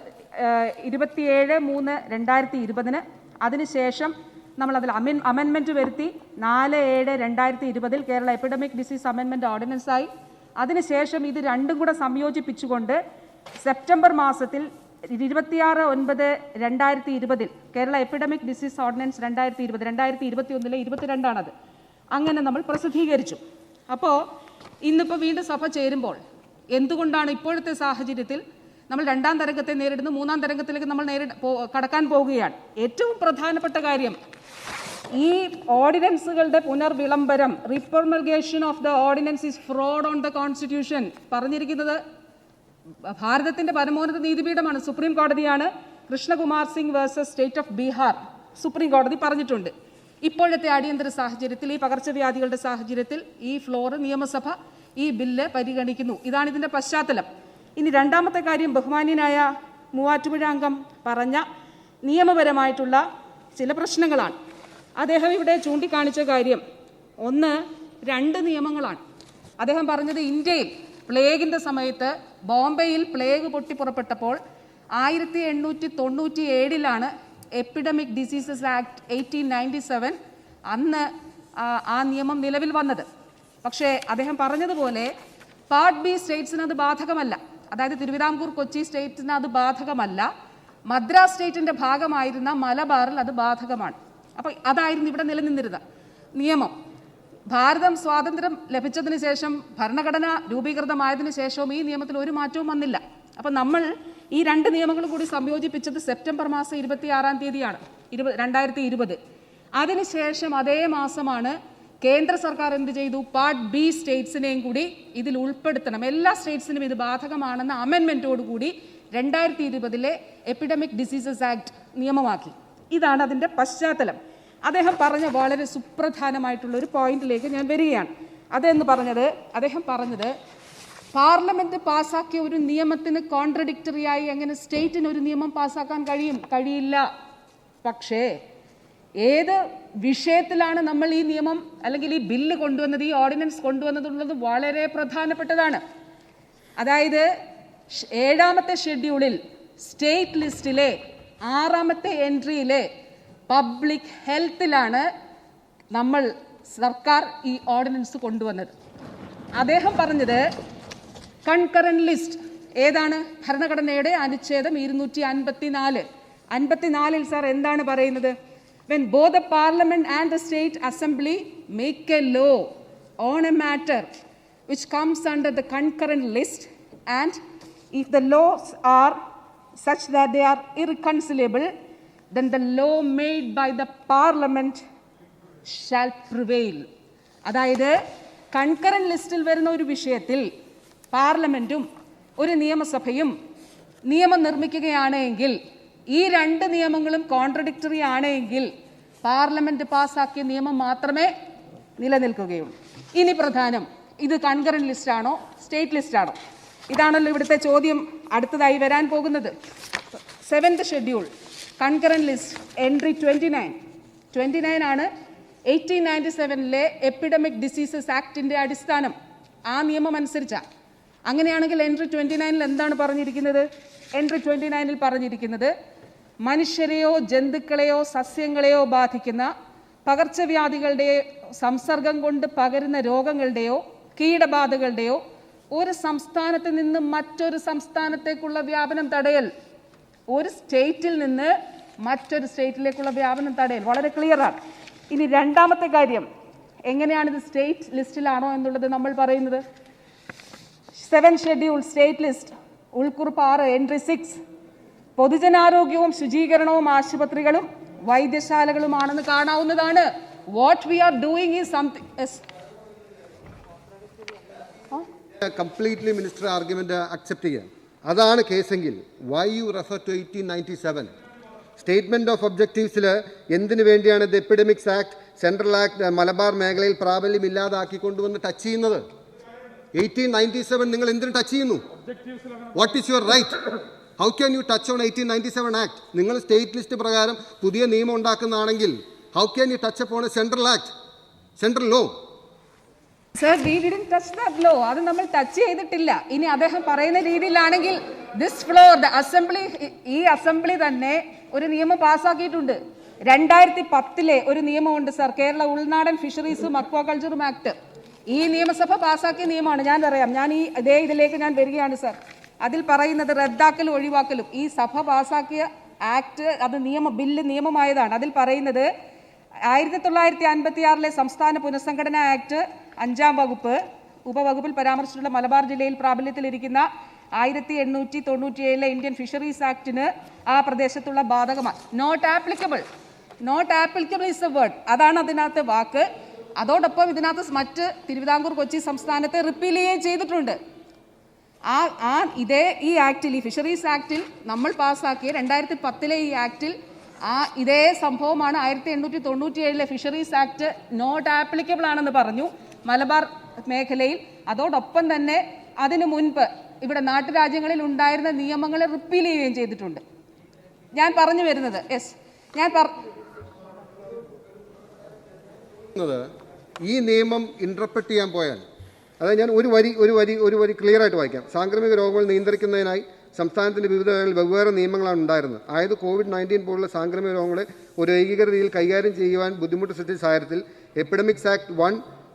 27/3/2020 അതിനുശേഷം നമ്മളതിൽ അമെൻമെൻറ്റ് വരുത്തി 4/7/2020 കേരള എപ്പിഡമിക് ഡിസീസ് അമെൻമെൻറ്റ് ഓർഡിനൻസായി. അതിനുശേഷം ഇത് രണ്ടും കൂടെ സംയോജിപ്പിച്ചുകൊണ്ട് സെപ്റ്റംബർ മാസത്തിൽ 26/9/2020 കേരള എപ്പിഡമിക് ഡിസീസ് ഓർഡിനൻസ് 2021 22 അങ്ങനെ നമ്മൾ പ്രസിദ്ധീകരിച്ചു. അപ്പോൾ ഇന്നിപ്പോൾ വീണ്ടും സഭ ചേരുമ്പോൾ എന്തുകൊണ്ടാണ് ഇപ്പോഴത്തെ സാഹചര്യത്തിൽ നമ്മൾ രണ്ടാം തരംഗത്തെ നേരിടുന്നു, മൂന്നാം തരംഗത്തിലേക്ക് നമ്മൾ കടക്കാൻ പോവുകയാണ്. ഏറ്റവും പ്രധാനപ്പെട്ട കാര്യം ഈ ഓർഡിനൻസുകളുടെ പുനർവിളംബരം, repromulgation of the ordinance is fraud on the constitution പറഞ്ഞിരിക്കുന്നത് ഭാരതത്തിന്റെ പരമോന്നത നീതിപീഠമാണ്, സുപ്രീം കോടതിയാണ്. Krishnakumar Singh versus state of Bihar supreme കോടതി പറഞ്ഞിട്ടുണ്ട്. ഇപ്പോഴത്തെ അടിയന്തര സാഹചര്യത്തിൽ, ഈ പകർച്ചവ്യാധികളുടെ സാഹചര്യത്തിൽ ഈ ഫ്ലോർ നിയമസഭ ഈ ബില്ല് പരിഗണിക്കുന്നു. ഇതാണ് ഇതിൻ്റെ പശ്ചാത്തലം. ഇനി രണ്ടാമത്തെ കാര്യം, ബഹുമാന്യനായ മൂവാറ്റുപുഴ അംഗം പറഞ്ഞ നിയമപരമായിട്ടുള്ള ചില പ്രശ്നങ്ങളാണ്. അദ്ദേഹം ഇവിടെ ചൂണ്ടിക്കാണിച്ച കാര്യം, ഒന്ന് 2 നിയമങ്ങളാണ്. അദ്ദേഹം പറഞ്ഞത് ഇന്ത്യയിൽ പ്ലേഗിൻ്റെ സമയത്ത് ബോംബെയിൽ പ്ലേഗ് പൊട്ടിപ്പുറപ്പെട്ടപ്പോൾ 1897 എപ്പിഡമിക് ഡിസീസസ് ആക്ട് 1897 അന്ന് ആ നിയമം നിലവിൽ വന്നത്. പക്ഷേ അദ്ദേഹം പറഞ്ഞതുപോലെ പാർട്ട് ബി സ്റ്റേറ്റ്സിന് അത് ബാധകമല്ല. അതായത് തിരുവിതാംകൂർ, കൊച്ചി സ്റ്റേറ്റിന് അത് ബാധകമല്ല. മദ്രാസ് സ്റ്റേറ്റിൻ്റെ ഭാഗമായിരുന്ന മലബാറിൽ അത് ബാധകമാണ്. അപ്പോൾ അതായിരുന്നു ഇവിടെ നിലനിന്നിരുന്ന നിയമം. ഭാരതം സ്വാതന്ത്ര്യം ലഭിച്ചതിന് ശേഷം, ഭരണഘടന രൂപീകൃതമായതിനു ശേഷവും ഈ നിയമത്തിൽ ഒരു മാറ്റവും വന്നില്ല. അപ്പം നമ്മൾ ഈ 2 നിയമങ്ങളും കൂടി സംയോജിപ്പിച്ചത് സെപ്റ്റംബർ മാസം 26-ാം തീയതിയാണ് 2020. അതിനുശേഷം അതേ മാസമാണ് കേന്ദ്ര സർക്കാർ എന്ത് ചെയ്തു, പാർട്ട് ബി സ്റ്റേറ്റ്സിനെയും കൂടി ഇതിൽ ഉൾപ്പെടുത്തണം, എല്ലാ സ്റ്റേറ്റ്സിനും ഇത് ബാധകമാണെന്ന അമെൻമെൻറ്റോടുകൂടി 2020 എപ്പിഡമിക് ഡിസീസസ് ആക്ട് നിയമമാക്കി. ഇതാണ് അതിൻ്റെ പശ്ചാത്തലം. അദ്ദേഹം പറഞ്ഞ വളരെ സുപ്രധാനമായിട്ടുള്ള ഒരു പോയിന്റിലേക്ക് ഞാൻ വരികയാണ്. അദ്ദേഹം പറഞ്ഞത് പാർലമെന്റ് പാസ്സാക്കിയ ഒരു നിയമത്തിന് കോൺട്രഡിക്ടറിയായി എങ്ങനെ സ്റ്റേറ്റിന് ഒരു നിയമം പാസ്സാക്കാൻ കഴിയില്ല. പക്ഷേ ഏത് വിഷയത്തിലാണ് നമ്മൾ ഈ നിയമം അല്ലെങ്കിൽ ഈ ബില്ല് കൊണ്ടുവന്നത്, ഈ ഓർഡിനൻസ് കൊണ്ടുവന്നതുള്ളത് വളരെ പ്രധാനപ്പെട്ടതാണ്. അതായത് 7ാമത്തെ ഷെഡ്യൂളിൽ സ്റ്റേറ്റ് ലിസ്റ്റിലെ 6ാമത്തെ എൻട്രിയിലെ പബ്ലിക് ഹെൽത്തിലാണ് നമ്മൾ സർക്കാർ ഈ ഓർഡിനൻസ് കൊണ്ടുവന്നത്. അദ്ദേഹം പറഞ്ഞത് കൺകറന്റ് ലിസ്റ്റ് ഏതാണ്? ഭരണഘടനയുടെ അനുച്ഛേദം 254 സാർ എന്താണ് പറയുന്നത്? When both the parliament and the state assembly make a law on a matter which comes under the concurrent list, and if the laws are such that they are irreconcilable, then the law made by the parliament shall prevail. അതായത് കൺകറന്റ് ലിസ്റ്റിൽ വരുന്ന ഒരു വിഷയത്തിൽ പാർലമെൻറ്റും ഒരു നിയമസഭയും നിയമം നിർമ്മിക്കുകയാണെങ്കിൽ, ഈ 2 നിയമങ്ങളും കോൺട്രഡിക്ടറി ആണെങ്കിൽ പാർലമെൻറ്റ് പാസ്സാക്കിയ നിയമം മാത്രമേ നിലനിൽക്കുകയുള്ളൂ. ഇനി പ്രധാനം, ഇത് കൺകറന്റ് ലിസ്റ്റാണോ സ്റ്റേറ്റ് ലിസ്റ്റാണോ? ഇതാണല്ലോ ഇവിടുത്തെ ചോദ്യം അടുത്തതായി വരാൻ പോകുന്നത്. 7th schedule concurrent list entry 29 ആണ് 1897 എപ്പിഡമിക് ഡിസീസസ് ആക്ടിൻ്റെ അടിസ്ഥാനം. ആ നിയമം അനുസരിച്ചാണ്. അങ്ങനെയാണെങ്കിൽ എൻട്രി 29 എന്താണ് പറഞ്ഞിരിക്കുന്നത്? എൻട്രി 29 പറഞ്ഞിരിക്കുന്നത് മനുഷ്യരെയോ ജന്തുക്കളെയോ സസ്യങ്ങളെയോ ബാധിക്കുന്ന പകർച്ചവ്യാധികളുടെ സംസർഗം കൊണ്ട് പകരുന്ന രോഗങ്ങളുടെയോ കീടബാധകളുടെയോ ഒരു സംസ്ഥാനത്ത് നിന്ന് മറ്റൊരു സംസ്ഥാനത്തേക്കുള്ള വ്യാപനം തടയൽ. ഒരു സ്റ്റേറ്റിൽ നിന്ന് മറ്റൊരു സ്റ്റേറ്റിലേക്കുള്ള വ്യാപനം തടയൽ വളരെ ക്ലിയറാണ്. ഇനി രണ്ടാമത്തെ കാര്യം, എങ്ങനെയാണിത് സ്റ്റേറ്റ് ലിസ്റ്റിലാണോ എന്നുള്ളത് നമ്മൾ പറയുന്നത്. 7th ഷെഡ്യൂൾ സ്റ്റേറ്റ് ലിസ്റ്റ് ഉൾക്കുറിപ്പ് 6 എൻട്രി 6 പൊതുജനാരോഗ്യവും ശുചീകരണവും ആശുപത്രികളും വൈദ്യശാലകളുമാണെന്ന് കാണാവുന്നതാണ്. What we are doing is something completely minister argument accept ചെയ്യാം. അതാണ് കേസെങ്കിൽ why you refer to 1897 statement of ഒബ്ജക്റ്റീവ്സിൽ എന്തിനു വേണ്ടിയാണ് ഇത് epidemics act central act Malabar മേഖലയിൽ പ്രാബല്യം ഇല്ലാതാക്കി കൊണ്ടുവന്ന് ടച്ച് ചെയ്യുന്നത്? 1897 നിങ്ങൾ എന്തിനു ടച്ച് ചെയ്യുന്നു? What is your right? How can you touch on 1897 act? നിങ്ങൾ സ്റ്റേറ്റ് ലിസ്റ്റ് പ്രകാരം പുതിയ നിയമം ഉണ്ടാക്കുന്നതാണെങ്കിൽ how can you touch upon a central act, central law? Sir, we didn't touch that law. അത് നമ്മൾ ടച്ച് ചെയ്തിട്ടില്ല. ഇനി അദ്ദേഹം പറയുന്ന രീതിയിലാണെങ്കിൽ ദിസ് ഫ്ലോർ, ദ അസംബ്ലി, ഈ അസംബ്ലി തന്നെ ഒരു നിയമം പാസ്സാക്കിയിട്ടുണ്ട്. 2010 ഒരു നിയമമുണ്ട് സർ, കേരള ഉൾനാടൻ ഫിഷറീസും അക്വാകൾച്ചറും ആക്ട്. ഈ നിയമസഭ പാസ്സാക്കിയ നിയമമാണ്. ഞാൻ പറയാം, ഞാൻ ഇതിലേക്ക് ഞാൻ വരികയാണ് സർ. അതിൽ പറയുന്നത് റദ്ദാക്കലും ഒഴിവാക്കലും. ഈ സഭ പാസ്സാക്കിയ ആക്ട്, അത് ബില്ല് നിയമമായതാണ്. അതിൽ പറയുന്നത് 1956 സംസ്ഥാന പുനഃസംഘടനാ ആക്ട് 5-ാം വകുപ്പ് ഉപവകുപ്പിൽ പരാമർശിച്ചിട്ടുള്ള മലബാർ ജില്ലയിൽ പ്രാബല്യത്തിലിരിക്കുന്ന 1897 ഇന്ത്യൻ ഫിഷറീസ് ആക്ടിന് ആ പ്രദേശത്തുള്ള ബാധകമാണ്. Not applicable is a word. അതാണ് അതിനകത്ത് വാക്ക്. അതോടൊപ്പം ഇതിനകത്ത് മറ്റ് തിരുവിതാംകൂർ കൊച്ചി സംസ്ഥാനത്തെ റിപ്പീൽ ചെയ്യുകയും ചെയ്തിട്ടുണ്ട്. ഈ ആക്ടിൽ, ഈ ഫിഷറീസ് ആക്ടിൽ നമ്മൾ പാസ്സാക്കിയ 2010 ഈ ആക്ടിൽ ഇതേ സംഭവമാണ്. 1897 ഫിഷറീസ് ആക്ട് നോട്ട് ആപ്ലിക്കബിൾ ആണെന്ന് പറഞ്ഞു മലബാർ മേഖലയിൽ. അതോടൊപ്പം തന്നെ അതിനു മുൻപ് ഇവിടെ നാട്ടുരാജ്യങ്ങളിൽ ഉണ്ടായിരുന്ന നിയമങ്ങളെ റിപ്പീൽ ചെയ്യുകയും ചെയ്തിട്ടുണ്ട്. ഞാൻ പറഞ്ഞു വരുന്നത് ഈ നിയമം ഇന്റർപ്രറ്റ് ചെയ്യാൻ പോയാൽ, അതായത് ഞാൻ ഒരു വരി ക്ലിയർ ആയിട്ട് വായിക്കാം. സാംക്രമിക രോഗങ്ങൾ നിയന്ത്രിക്കുന്നതിനായി സംസ്ഥാനത്തിൻ്റെ വിവിധ വെവ്വേറെ നിയമങ്ങളാണ് ഉണ്ടായിരുന്നത്. അതായത് COVID-19 പോലുള്ള സാംക്രമിക രോഗങ്ങളെ ഒരു ഏകീകൃത രീതിയിൽ കൈകാര്യം ചെയ്യുവാൻ ബുദ്ധിമുട്ട് സൃഷ്ടിച്ച സാഹചര്യത്തിൽ epidemics act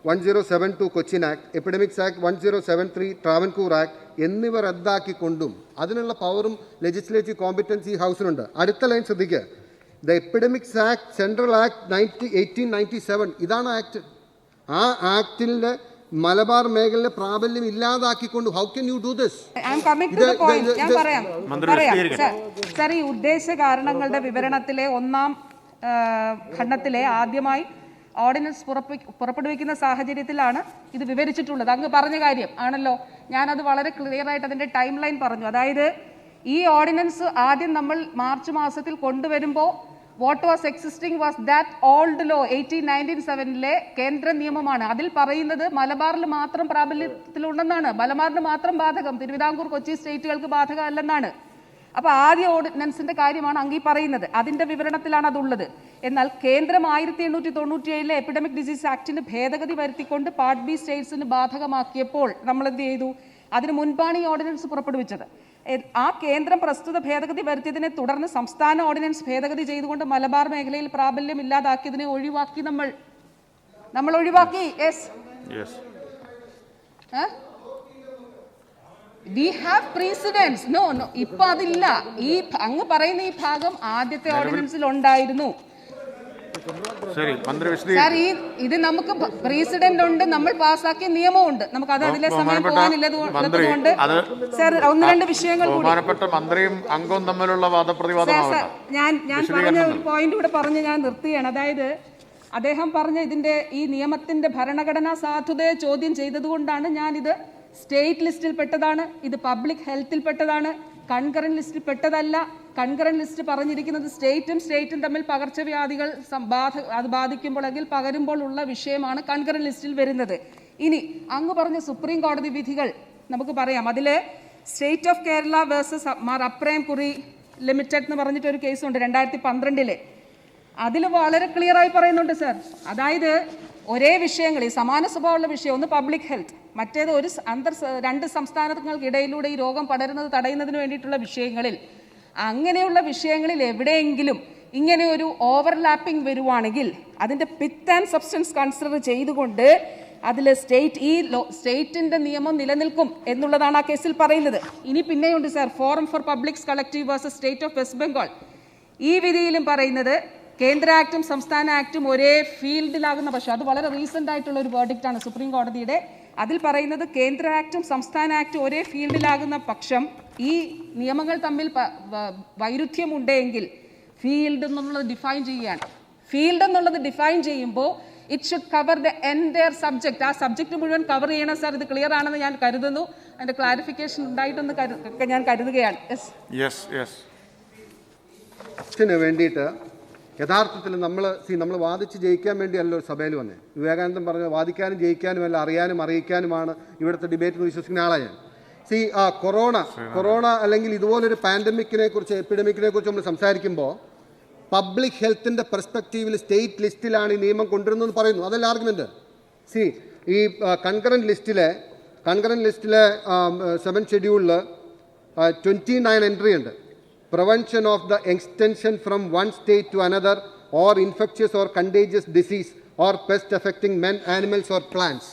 1072 Cochin act, epidemics act 1073 Travancore act എന്നിവ റദ്ദാക്കിക്കൊണ്ടും അതിനുള്ള പവറും ലെജിസ്ലേറ്റീവ് കോമ്പറ്റൻസ് ഈ ഹൗസിനുണ്ട്. അടുത്ത ലൈൻ ശ്രദ്ധിക്കുക. The epidemics act, central act 1897, ഇതാണ് ആക്ട്. ആ ആക്ടിൻ്റെ മലബാർ മേഖലയിലെ പ്രാബല്യം ഇല്ലാതാക്കിക്കൊണ്ട് how can you do this? ഞാൻ പറയാം സർ, ഈ ഉദ്ദേശ കാരണങ്ങളുടെ വിവരണത്തിലെ 1-ാം ഖണ്ഡത്തിലെ ആദ്യമായി ഓർഡിനൻസ് പുറപ്പെടുവിക്കുന്ന സാഹചര്യത്തിലാണ് ഇത് വിവരിച്ചിട്ടുള്ളത്. അങ്ങ് പറഞ്ഞ കാര്യം ആണല്ലോ. ഞാനത് വളരെ ക്ലിയർ ആയിട്ട് അതിൻ്റെ ടൈം ലൈൻ പറഞ്ഞു. അതായത് ഈ ഓർഡിനൻസ് ആദ്യം നമ്മൾ മാർച്ച് മാസത്തിൽ കൊണ്ടുവരുമ്പോൾ what was existing was that old law 1897 കേന്ദ്ര നിയമമാണ്. അതിൽ പറയുന്നത് മലബാറിൽ മാത്രം പ്രാബല്യത്തിലുണ്ടെന്നാണ്. മലബാറിന് മാത്രം ബാധകം, തിരുവിതാംകൂർ കൊച്ചി സ്റ്റേറ്റുകൾക്ക് ബാധകമല്ലെന്നാണ്. അപ്പോൾ ആദ്യ ഓർഡിനൻസിന്റെ കാര്യമാണ് അങ്ങീ പറയുന്നത്. അതിന്റെ വിവരണത്തിലാണ് അതുള്ളത്. എന്നാൽ കേന്ദ്രം 1897 എപ്പിഡമിക് ഡിസീസ് ആക്ടിന് ഭേദഗതി വരുത്തിക്കൊണ്ട് പാർട്ട് ബി സ്റ്റേറ്റ്സിന് ബാധകമാക്കിയപ്പോൾ നമ്മൾ എന്ത് ചെയ്തു? അതിന് മുൻപാണ് ഈ ഓർഡിനൻസ് പുറപ്പെടുവിച്ചത്. ആ കേന്ദ്രം പ്രസ്തുത ഭേദഗതി വരുത്തിയതിനെ തുടർന്ന് സംസ്ഥാന ഓർഡിനൻസ് ഭേദഗതി ചെയ്തുകൊണ്ട് മലബാർ മേഖലയിൽ പ്രാബല്യം ഇല്ലാതാക്കിയതിനെ ഒഴിവാക്കി. നമ്മൾ ഒഴിവാക്കി. We have precedents. No. ഇപ്പൊ അതില്ല. ഈ അങ്ങ് പറയുന്ന ഈ ഭാഗം ആദ്യത്തെ ഓർഡിനൻസിൽ ഉണ്ടായിരുന്നു. സാർ, ഇത് നമുക്ക് പ്രീസിഡന്റ് ഉണ്ട്, നമ്മൾ പാസ്സാക്കിയ നിയമമുണ്ട്. നമുക്ക് അത് അതിലെ സമയം പോകാനില്ലതുകൊണ്ട് സാർ 1-2 വിഷയങ്ങൾ മന്ത്രിയും അംഗവും തമ്മിലുള്ള വാദപ്രതിവാദമാണ്. ഞാൻ പറഞ്ഞ ഒരു പോയിന്റ് ഇവിടെ പറഞ്ഞ് ഞാൻ നിർത്തുകയാണ്. അതായത് അദ്ദേഹം പറഞ്ഞ ഇതിന്റെ ഈ നിയമത്തിന്റെ ഭരണഘടനാ സാധുതയെ ചോദ്യം ചെയ്തതുകൊണ്ടാണ് ഞാനിത് സ്റ്റേറ്റ് ലിസ്റ്റിൽ പെട്ടതാണ്, ഇത് പബ്ലിക് ഹെൽത്തിൽ പെട്ടതാണ്, കൺകറന്റ് ലിസ്റ്റിൽ പെട്ടതല്ല. കൺകറന്റ് ലിസ്റ്റ് പറഞ്ഞിരിക്കുന്നത് സ്റ്റേറ്റും തമ്മിൽ പകർച്ചവ്യാധികൾ അത് ബാധിക്കുമ്പോൾ അല്ലെങ്കിൽ പകരുമ്പോൾ ഉള്ള വിഷയമാണ് കൺകറന്റ് ലിസ്റ്റിൽ വരുന്നത്. ഇനി അങ്ങ് പറഞ്ഞ സുപ്രീം കോടതി വിധികൾ നമുക്ക് പറയാം. അതിൽ state of Kerala versus Mar Aprem Kuri limited എന്ന് പറഞ്ഞിട്ടൊരു കേസുണ്ട് 2012. അതിൽ വളരെ ക്ലിയറായി പറയുന്നുണ്ട് സർ. അതായത് ഒരേ വിഷയങ്ങൾ, ഈ സമാന സ്വഭാവമുള്ള വിഷയം, ഒന്ന് പബ്ലിക് ഹെൽത്ത്, മറ്റേത് ഒരു 2 സംസ്ഥാനങ്ങൾക്കിടയിലൂടെ ഈ രോഗം പടരുന്നത് തടയുന്നതിന് വേണ്ടിയിട്ടുള്ള വിഷയങ്ങളിൽ, അങ്ങനെയുള്ള വിഷയങ്ങളിൽ എവിടെയെങ്കിലും ഇങ്ങനെ ഒരു ഓവർലാപ്പിംഗ് വരുവാണെങ്കിൽ അതിൻ്റെ പിത്ത് ആൻഡ് സബ്സ്റ്റൻസ് കൺസിഡർ ചെയ്തുകൊണ്ട് അതിൽ സ്റ്റേറ്റിൻ്റെ നിയമം നിലനിൽക്കും എന്നുള്ളതാണ് ആ കേസിൽ പറയുന്നത്. ഇനി പിന്നെയുണ്ട് sir forum for publics collective versus state of west Bengal. ഈ വിധിയിലും പറയുന്നത് കേന്ദ്ര ആക്ടും സംസ്ഥാന ആക്ടും ഒരേ ഫീൽഡിലാകുന്ന പക്ഷം, അത് വളരെ റീസെൻ്റ് ആയിട്ടുള്ള ഒരു വേർഡിക്റ്റാണ് സുപ്രീം കോടതിയുടെ. അതിൽ പറയുന്നത് കേന്ദ്ര ആക്ടും സംസ്ഥാന ആക്ടും ഒരേ ഫീൽഡിലാകുന്ന പക്ഷം ഈ നിയമങ്ങൾ തമ്മിൽ വൈരുദ്ധ്യമുണ്ടെങ്കിൽ ഫീൽഡ് എന്നുള്ളത് ഡിഫൈൻ ചെയ്യുകയാണ്. ഫീൽഡ് എന്നുള്ളത് ഡിഫൈൻ ചെയ്യുമ്പോൾ it should cover the entire subject. ആ സബ്ജക്റ്റ് മുഴുവൻ കവർ ചെയ്യണം സാർ. ഇത് ക്ലിയർ ആണെന്ന് ഞാൻ കരുതുന്നു. അതിൻ്റെ ക്ലാരിഫിക്കേഷൻ ഉണ്ടായിട്ടെന്ന് ഞാൻ കരുതുകയാണ്. വേണ്ടിയിട്ട് യഥാർത്ഥത്തിൽ നമ്മൾ വാദിച്ച് ജയിക്കാൻ വേണ്ടിയല്ലോ സഭയിൽ വന്നേ. വിവേകാനന്ദൻ പറഞ്ഞ വാദിക്കാനും ജയിക്കാനും അല്ല, അറിയാനും അറിയിക്കാനുമാണ് ഇവിടുത്തെ ഡിബേറ്റ് എന്ന് വിശ്വസിക്കുന്ന ആളാണ് ഞാൻ. കൊറോണ അല്ലെങ്കിൽ ഇതുപോലൊരു പാൻഡമിക്കിനെ കുറിച്ച് എപ്പിഡമിക്കിനെ കുറിച്ച് നമ്മൾ സംസാരിക്കുമ്പോൾ പബ്ലിക് ഹെൽത്തിൻ്റെ പെർസ്പെക്റ്റീവിൽ സ്റ്റേറ്റ് ലിസ്റ്റിലാണ് ഈ നിയമം കൊണ്ടുവരുന്നതെന്ന് പറയുന്നു. അതല്ല ആർഗ്യുമെൻറ്റ്. ഈ കൺകറൻറ്റ് ലിസ്റ്റിലെ 7th ഷെഡ്യൂളിൽ 29 എൻട്രി ഉണ്ട്. Prevention of the extension from one state to another or infectious or contagious disease or pest affecting men, animals or plants.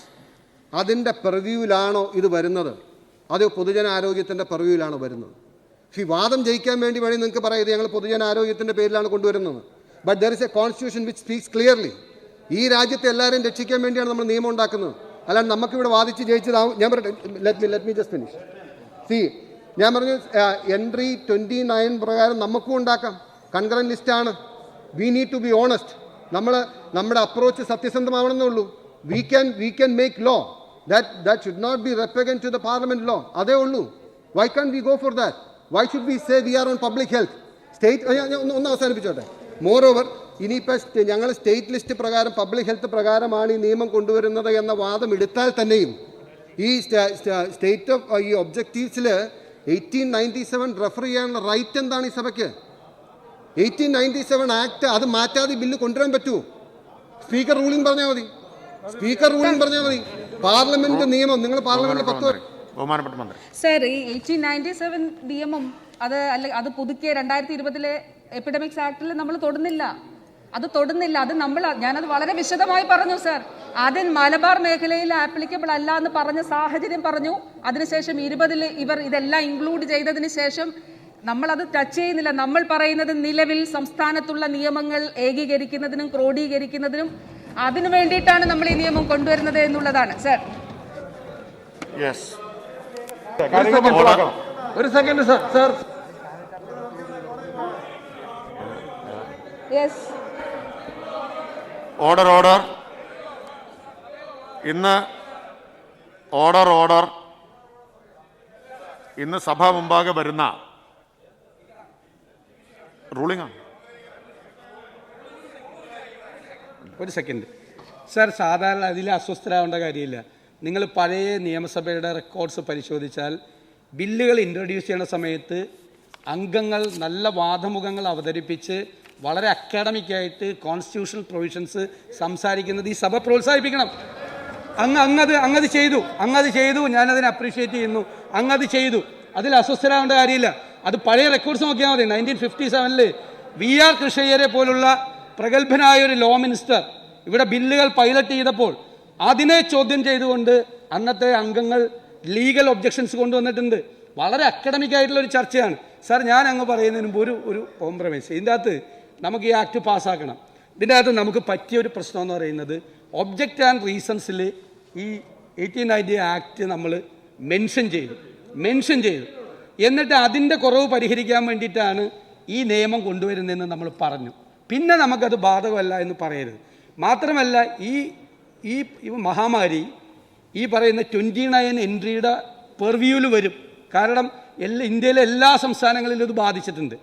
അതിൻ്റെ പെർവ്യൂവിലാണോ ഇത് വരുന്നത്? അത് പൊതുജനാരോഗ്യത്തിൻ്റെ പെർവ്യൂവിലാണോ വരുന്നത്? വാദം ജയിക്കാൻ വേണ്ടി നിങ്ങൾക്ക് പറയാം ഇത് ഞങ്ങൾ പൊതുജനാരോഗ്യത്തിൻ്റെ പേരിലാണ് കൊണ്ടുവരുന്നത്. But there is A constitution which speaks clearly. ഈ രാജ്യത്തെ എല്ലാവരെയും രക്ഷിക്കാൻ വേണ്ടിയാണ് നമ്മൾ നിയമം ഉണ്ടാക്കുന്നത്. അല്ലാണ്ട് നമുക്കിവിടെ വാദിച്ച് ജയിച്ചതാവും. ഞാൻ പറയട്ടെ, ലെറ്റ് മീ ജസ്റ്റ് ഫിനിഷ്. ഞാൻ പറഞ്ഞു എൻട്രി 29 പ്രകാരം നമുക്കും ഉണ്ടാക്കാം. കൺകറൻറ്റ് ലിസ്റ്റാണ്. We need to be honest. നമ്മുടെ അപ്രോച്ച് സത്യസന്ധമാവണമെന്നേ ഉള്ളൂ. We can make law that should not be repugnant to the parliament law. അതേ ഉള്ളൂ. Why can't we go for that? Why should we say we are on public health? ഒന്ന് അവസാനിപ്പിച്ചോട്ടെ. മോറോവർ ഇനിയിപ്പോൾ ഞങ്ങൾ സ്റ്റേറ്റ് ലിസ്റ്റ് പ്രകാരം പബ്ലിക് ഹെൽത്ത് പ്രകാരമാണ് ഈ നിയമം കൊണ്ടുവരുന്നത് എന്ന വാദം എടുത്താൽ തന്നെയും ഈ സ്റ്റേറ്റ് ഓഫ് ഈ ഒബ്ജക്റ്റീവ്സിൽ 1897 റെഫർ ചെയ്യാനുള്ള റൈറ്റ് എന്താണ് ഈ സഭയ്ക്ക്? 1897 ആക്ട് അത് മാറ്റാതെ ബില്ല് കൊണ്ടുവരാൻ പറ്റുമോ? സ്പീക്കർ റൂളിംഗ് പറഞ്ഞാൽ മതി. പാർലമെന്റ് നിയമം നിങ്ങൾ പാർലമെന്റ് 10 ബഹുമാനപ്പെട്ട മന്ത്രി. സർ, ഈ 1897 നിയമം അത് പുതുക്കിയ 2020 എപ്പിഡമിക്സ് ആക്ടിൽ നമ്മൾ തൊടുന്നില്ല. ഞാനത് വളരെ വിശദമായി പറഞ്ഞു സർ. ആദ്യം മലബാർ മേഖലയിൽ ആപ്ലിക്കബിൾ അല്ല എന്ന് പറഞ്ഞ സാഹചര്യം പറഞ്ഞു. അതിനുശേഷം 20 ഇവർ ഇതെല്ലാം ഇൻക്ലൂഡ് ചെയ്തതിന് ശേഷം നമ്മളത് ടച്ച് ചെയ്യുന്നില്ല. നമ്മൾ പറയുന്നത് നിലവിൽ സംസ്ഥാനത്തുള്ള നിയമങ്ങൾ ഏകീകരിക്കുന്നതിനും ക്രോഡീകരിക്കുന്നതിനും അതിനു വേണ്ടിയിട്ടാണ് നമ്മൾ ഈ നിയമം കൊണ്ടുവരുന്നത് എന്നുള്ളതാണ് സർ. ഒരു സെക്കൻഡ് സർ. ഓർഡർ. ഇന്ന് സഭ മുമ്പാകെ വരുന്ന റൂളിംഗ് ആണ്. ഒരു സെക്കൻഡ് സർ. സാധാരണ അതിൽ അസ്വസ്ഥരാവേണ്ട കാര്യമില്ല. നിങ്ങൾ പഴയ നിയമസഭയുടെ റെക്കോർഡ്സ് പരിശോധിച്ചാൽ ബില്ലുകൾ ഇൻട്രൊഡ്യൂസ് ചെയ്യുന്ന സമയത്ത് അംഗങ്ങൾ നല്ല വാദമുഖങ്ങൾ അവതരിപ്പിച്ച് വളരെ അക്കാഡമിക്കായിട്ട് കോൺസ്റ്റിറ്റ്യൂഷണൽ പ്രൊവിഷൻസ് സംസാരിക്കുന്നത് ഈ സഭ പ്രോത്സാഹിപ്പിക്കണം. അങ്ങത് ചെയ്തു. ഞാനതിനെ അപ്രീഷിയേറ്റ് ചെയ്യുന്നു. അങ്ങത് ചെയ്തു. അതിൽ അസ്വസ്ഥരാവേണ്ട കാര്യമില്ല. അത് പഴയ റെക്കോർഡ്സ് നോക്കിയാൽ മതി. 1957 VR കൃഷ്ണയ്യരെ പോലുള്ള പ്രഗത്ഭനായ ഒരു ലോ മിനിസ്റ്റർ ഇവിടെ ബില്ലുകൾ പൈലറ്റ് ചെയ്തപ്പോൾ അതിനെ ചോദ്യം ചെയ്തുകൊണ്ട് അന്നത്തെ അംഗങ്ങൾ ലീഗൽ ഒബ്ജക്ഷൻസ് കൊണ്ടുവന്നിട്ടുണ്ട്. വളരെ അക്കാഡമിക് ആയിട്ടുള്ള ഒരു ചർച്ചയാണ് സാർ. ഞാൻ അങ്ങ് പറയുന്നതിന് മുമ്പ് ഒരു കോംപ്രമൈസ്. ഇതിൻ്റെ അകത്ത് നമുക്ക് ഈ ആക്ട് പാസ്സാക്കണം. ഇതിൻ്റെ അകത്ത് നമുക്ക് പറ്റിയൊരു പ്രശ്നം എന്ന് പറയുന്നത് ഒബ്ജക്റ്റ് ആൻഡ് റീസൺസിൽ ഈ 1890 ആക്ട് നമ്മൾ മെൻഷൻ ചെയ്തു. എന്നിട്ട് അതിൻ്റെ കുറവ് പരിഹരിക്കാൻ വേണ്ടിയിട്ടാണ് ഈ നിയമം കൊണ്ടുവരുന്നതെന്ന് നമ്മൾ പറഞ്ഞു. പിന്നെ നമുക്കത് ബാധകമല്ല എന്ന് പറയരുത്. മാത്രമല്ല ഈ മഹാമാരി ഈ പറയുന്ന 29 എൻട്രിയുടെ പെർവ്യൂവിൽ വരും. കാരണം ഇന്ത്യയിലെ എല്ലാ സംസ്ഥാനങ്ങളിലും ഇത് ബാധിച്ചിട്ടുണ്ട്.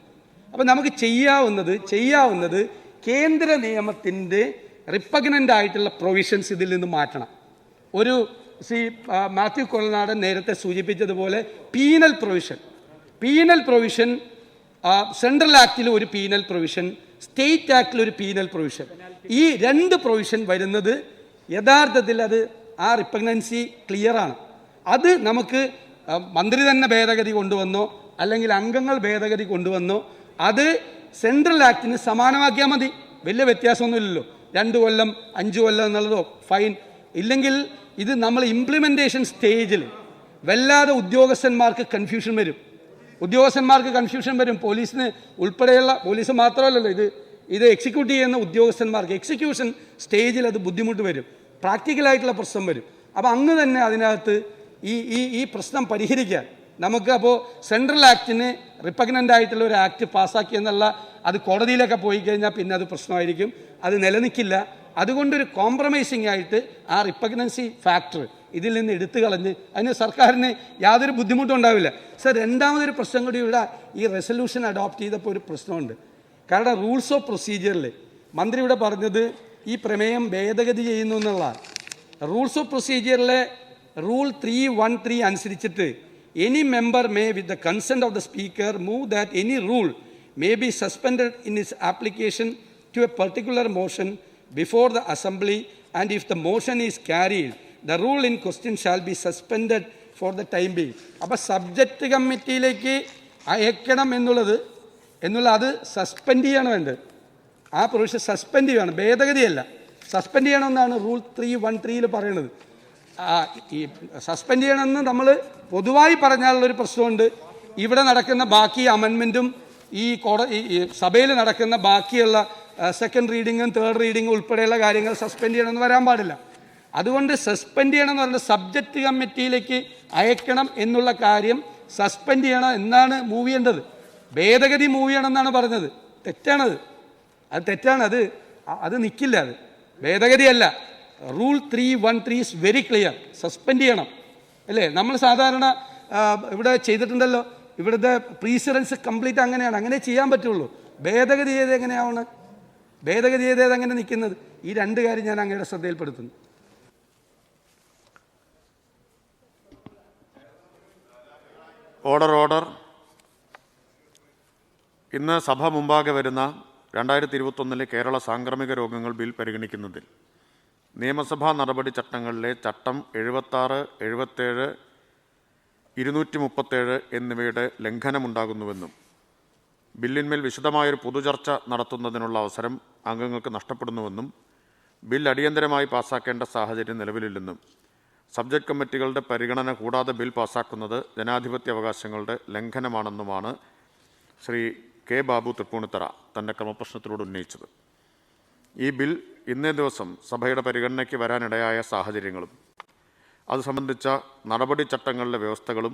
അപ്പം നമുക്ക് ചെയ്യാവുന്നത് കേന്ദ്ര നിയമത്തിൻ്റെ റിപ്പഗ്നൻ്റ് ആയിട്ടുള്ള പ്രൊവിഷൻസ് ഇതിൽ നിന്ന് മാറ്റണം. ഒരു മാത്യു കൊളനാടൻ നേരത്തെ സൂചിപ്പിച്ചതുപോലെ പീനൽ പ്രൊവിഷൻ സെൻട്രൽ ആക്ടിൽ ഒരു പീനൽ പ്രൊവിഷൻ, സ്റ്റേറ്റ് ആക്ടിൽ ഒരു പീനൽ പ്രൊവിഷൻ. ഈ 2 പ്രൊവിഷൻ വരുന്നത് യഥാർത്ഥത്തിൽ അത് ആ റിപ്പഗ്നൻസി ക്ലിയറാണ്. അത് നമുക്ക് മന്ത്രി തന്നെ ഭേദഗതി കൊണ്ടുവന്നോ അല്ലെങ്കിൽ അംഗങ്ങൾ ഭേദഗതി കൊണ്ടുവന്നോ അത് സെൻട്രൽ ആക്ടിന് സമാനമാക്കിയാൽ മതി. വലിയ വ്യത്യാസമൊന്നുമില്ലല്ലോ. 2 കൊല്ലം 5 കൊല്ലം എന്നുള്ളതോ ഫൈൻ ഇല്ലെങ്കിൽ ഇത് നമ്മൾ ഇംപ്ലിമെൻറ്റേഷൻ സ്റ്റേജിൽ വല്ലാതെ ഉദ്യോഗസ്ഥന്മാർക്ക് കൺഫ്യൂഷൻ വരും. പോലീസിന് ഉൾപ്പെടെയുള്ള പോലീസ് മാത്രമല്ലല്ലോ ഇത് എക്സിക്യൂട്ട് ചെയ്യുന്ന ഉദ്യോഗസ്ഥന്മാർക്ക് എക്സിക്യൂഷൻ സ്റ്റേജിൽ അത് ബുദ്ധിമുട്ട് വരും. പ്രാക്ടിക്കലായിട്ടുള്ള പ്രശ്നം വരും. അപ്പോൾ അങ്ങ് തന്നെ അതിനകത്ത് ഈ പ്രശ്നം പരിഹരിക്കാൻ നമുക്ക് അപ്പോൾ സെൻട്രൽ ആക്ടിന് റിപ്പഗ്നൻ്റ് ആയിട്ടുള്ള ഒരു ആക്ട് പാസ്സാക്കി എന്നുള്ള അത് കോടതിയിലൊക്കെ പോയി കഴിഞ്ഞാൽ പിന്നെ അത് പ്രശ്നമായിരിക്കും. അത് നിലനിൽക്കില്ല. അതുകൊണ്ടൊരു കോംപ്രമൈസിംഗ് ആയിട്ട് ആ റിപ്പഗ്നൻസി ഫാക്ടർ ഇതിൽ നിന്ന് എടുത്തു കളഞ്ഞ് അതിന് സർക്കാരിന് യാതൊരു ബുദ്ധിമുട്ടും ഉണ്ടാവില്ല. സർ, രണ്ടാമതൊരു പ്രശ്നം കൂടി ഇവിടെ ഈ റെസൊല്യൂഷൻ അഡോപ്റ്റ് ചെയ്തപ്പോൾ ഒരു പ്രശ്നമുണ്ട്. കാരണം റൂൾസ് ഓഫ് പ്രൊസീജിയറിൽ മന്ത്രി ഇവിടെ പറഞ്ഞത് ഈ പ്രമേയം ഭേദഗതി ചെയ്യുന്നു എന്നുള്ളതാണ്. റൂൾസ് ഓഫ് പ്രൊസീജിയറിലെ റൂൾ 313 അനുസരിച്ചിട്ട് any member may, with the consent of the Speaker, move that any rule may be suspended in its application to a particular motion before the Assembly, and if the motion is carried, the rule in question shall be suspended for the time being. അപ്പോൾ സബ്ജക്റ്റ് കമ്മിറ്റിയിലേക്ക് അയക്കണം എന്നുള്ള അത് സസ്പെൻഡ് ചെയ്യണം വേണ്ടത്. ആ പ്രൊവിഷൻ സസ്പെൻഡ് ചെയ്യണം, ഭേദഗതിയല്ല, സസ്പെൻഡ് ചെയ്യണമെന്നാണ് റൂൾ 313 പറയുന്നത്. ഈ സസ്പെൻഡ് ചെയ്യണമെന്ന് നമ്മൾ പൊതുവായി പറഞ്ഞാലുള്ളൊരു പ്രശ്നമുണ്ട്. ഇവിടെ നടക്കുന്ന ബാക്കി അമെൻമെൻറ്റും ഈ സഭയിൽ നടക്കുന്ന ബാക്കിയുള്ള സെക്കൻഡ് റീഡിങ്ങും തേർഡ് റീഡിങ്ങും ഉൾപ്പെടെയുള്ള കാര്യങ്ങൾ സസ്പെൻഡ് ചെയ്യണമെന്ന് വരാൻ പാടില്ല. അതുകൊണ്ട് സസ്പെൻഡ് ചെയ്യണം എന്ന് പറയുന്നത് സബ്ജക്റ്റ് കമ്മിറ്റിയിലേക്ക് അയക്കണം എന്നുള്ള കാര്യം സസ്പെൻഡ് ചെയ്യണം എന്നാണ് മൂവ് ചെയ്യേണ്ടത്. ഭേദഗതി മൂവ് ചെയ്യണം എന്നാണ് പറഞ്ഞത്. തെറ്റാണത്, അത് തെറ്റാണ്. അത് നിൽക്കില്ല, അത് ഭേദഗതിയല്ല. Rule 313 is very clear. Suspend ചെയ്യണം അല്ലേ? നമ്മൾ സാധാരണ ഇവിടെ ചെയ്തിട്ടുണ്ടല്ലോ. ഇവിടുത്തെ പ്രീസിഡൻസ് കംപ്ലീറ്റ് അങ്ങനെയാണ്, അങ്ങനെ ചെയ്യാൻ പറ്റുള്ളൂ. ഭേദഗതി ചെയ്ത് എങ്ങനെയാവണം? ഭേദഗതി ചെയ്തത് എങ്ങനെ നിൽക്കുന്നത്? ഈ രണ്ട് കാര്യം ഞാൻ അങ്ങയുടെ ശ്രദ്ധയിൽപ്പെടുത്തുന്നു. ഓർഡർ. ഇന്ന് സഭ മുമ്പാകെ വരുന്ന 2021 കേരള സാംക്രമിക രോഗങ്ങൾ ബിൽ പരിഗണിക്കുന്നതിൽ നിയമസഭാ നടപടി ചട്ടങ്ങളിലെ ചട്ടം 76, 77, 237 എന്നിവയുടെ ലംഘനമുണ്ടാകുന്നുവെന്നും ബില്ലിന്മേൽ വിശദമായൊരു പൊതുചർച്ച നടത്തുന്നതിനുള്ള അവസരം അംഗങ്ങൾക്ക് നഷ്ടപ്പെടുന്നുവെന്നും ബിൽ അടിയന്തരമായി പാസ്സാക്കേണ്ട സാഹചര്യം നിലവിലില്ലെന്നും സബ്ജക്ട് കമ്മിറ്റികളുടെ പരിഗണന കൂടാതെ ബിൽ പാസ്സാക്കുന്നത് ജനാധിപത്യ അവകാശങ്ങളുടെ ലംഘനമാണെന്നുമാണ് ശ്രീ കെ ബാബു തൃപ്പൂണിത്തറ തൻ്റെ ക്രമപ്രശ്നത്തിലൂടെ ഉന്നയിച്ചത്. ഈ ബിൽ ഇന്നേ ദിവസം സഭയുടെ പരിഗണനയ്ക്ക് വരാനിടയായ സാഹചര്യങ്ങളും അത് സംബന്ധിച്ച നടപടിച്ചട്ടങ്ങളിലെ വ്യവസ്ഥകളും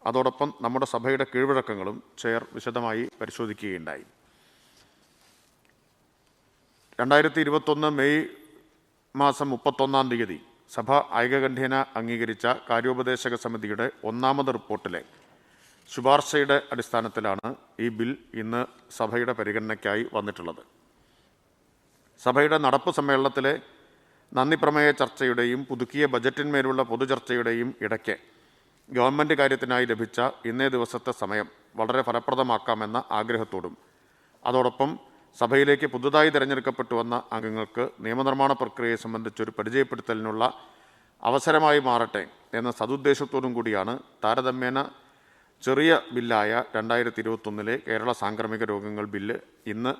അതോടൊപ്പം നമ്മുടെ സഭയുടെ കീഴ്വഴക്കങ്ങളും ചെയർ വിശദമായി പരിശോധിക്കുകയുണ്ടായി. 2021 മെയ് മാസം 31-ാം തീയതി സഭ ഐകകണ്ഠ്യേന അംഗീകരിച്ച കാര്യോപദേശക സമിതിയുടെ 1ാമത് റിപ്പോർട്ടിലെ ശുപാർശയുടെ അടിസ്ഥാനത്തിലാണ് ഈ ബിൽ ഇന്ന് സഭയുടെ പരിഗണനയ്ക്കായി വന്നിട്ടുള്ളത്. സഭയുടെ നടപ്പ് സമ്മേളനത്തിലെ നന്ദിപ്രമേയ ചർച്ചയുടെയും പുതുക്കിയ ബജറ്റിന്മേലുള്ള പൊതുചർച്ചയുടെയും ഇടയ്ക്ക് ഗവൺമെൻറ് കാര്യത്തിനായി ലഭിച്ച ഇന്നേ ദിവസത്തെ സമയം വളരെ ഫലപ്രദമാക്കാമെന്ന ആഗ്രഹത്തോടും അതോടൊപ്പം സഭയിലേക്ക് പുതുതായി തിരഞ്ഞെടുക്കപ്പെട്ടു വന്ന അംഗങ്ങൾക്ക് നിയമനിർമ്മാണ പ്രക്രിയയെ സംബന്ധിച്ചൊരു പരിചയപ്പെടുത്തലിനുള്ള അവസരമായി മാറട്ടെ എന്ന സതുദ്ദേശത്തോടും കൂടിയാണ് താരതമ്യേന ചെറിയ ബില്ലായ 2021 കേരള സാംക്രമിക രോഗങ്ങൾ ബില്ല് ഇന്ന്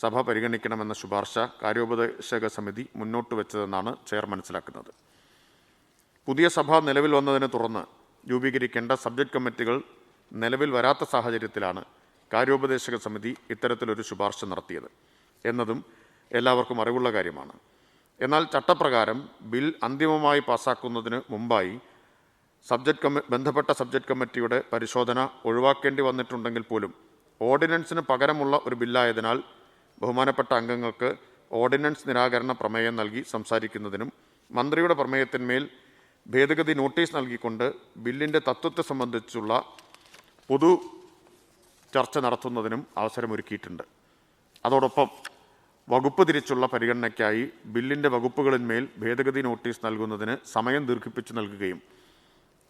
സഭ പരിഗണിക്കണമെന്ന ശുപാർശ കാര്യോപദേശക സമിതി മുന്നോട്ട് വെച്ചതെന്നാണ് ചെയർ മനസ്സിലാക്കുന്നത്. പുതിയ സഭ നിലവിൽ വന്നതിനെ തുടർന്ന് രൂപീകരിക്കേണ്ട സബ്ജക്ട് കമ്മിറ്റികൾ നിലവിൽ വരാത്ത സാഹചര്യത്തിലാണ് കാര്യോപദേശക സമിതി ഇത്തരത്തിലൊരു ശുപാർശ നടത്തിയത് എന്നതും എല്ലാവർക്കും അറിവുള്ള കാര്യമാണ്. എന്നാൽ ചട്ടപ്രകാരം ബിൽ അന്തിമമായി പാസ്സാക്കുന്നതിന് മുമ്പായി ബന്ധപ്പെട്ട സബ്ജക്ട് കമ്മിറ്റിയുടെ പരിശോധന ഒഴിവാക്കേണ്ടി വന്നിട്ടുണ്ടെങ്കിൽ പോലും ഓർഡിനൻസിന് പകരമുള്ള ഒരു ബില്ലായതിനാൽ ബഹുമാനപ്പെട്ട അംഗങ്ങൾക്ക് ഓർഡിനൻസ് നിരാകരണ പ്രമേയം നൽകി സംസാരിക്കുന്നതിനും മന്ത്രിയുടെ പ്രമേയത്തിന്മേൽ ഭേദഗതി നോട്ടീസ് നൽകിക്കൊണ്ട് ബില്ലിൻ്റെ തത്വത്തെ സംബന്ധിച്ചുള്ള പൊതു ചർച്ച നടത്തുന്നതിനും അവസരമൊരുക്കിയിട്ടുണ്ട്. അതോടൊപ്പം വകുപ്പ് തിരിച്ചുള്ള പരിഗണനയ്ക്കായി ബില്ലിൻ്റെ വകുപ്പുകളിന്മേൽ ഭേദഗതി നോട്ടീസ് നൽകുന്നതിന് സമയം ദീർഘിപ്പിച്ചു നൽകുകയും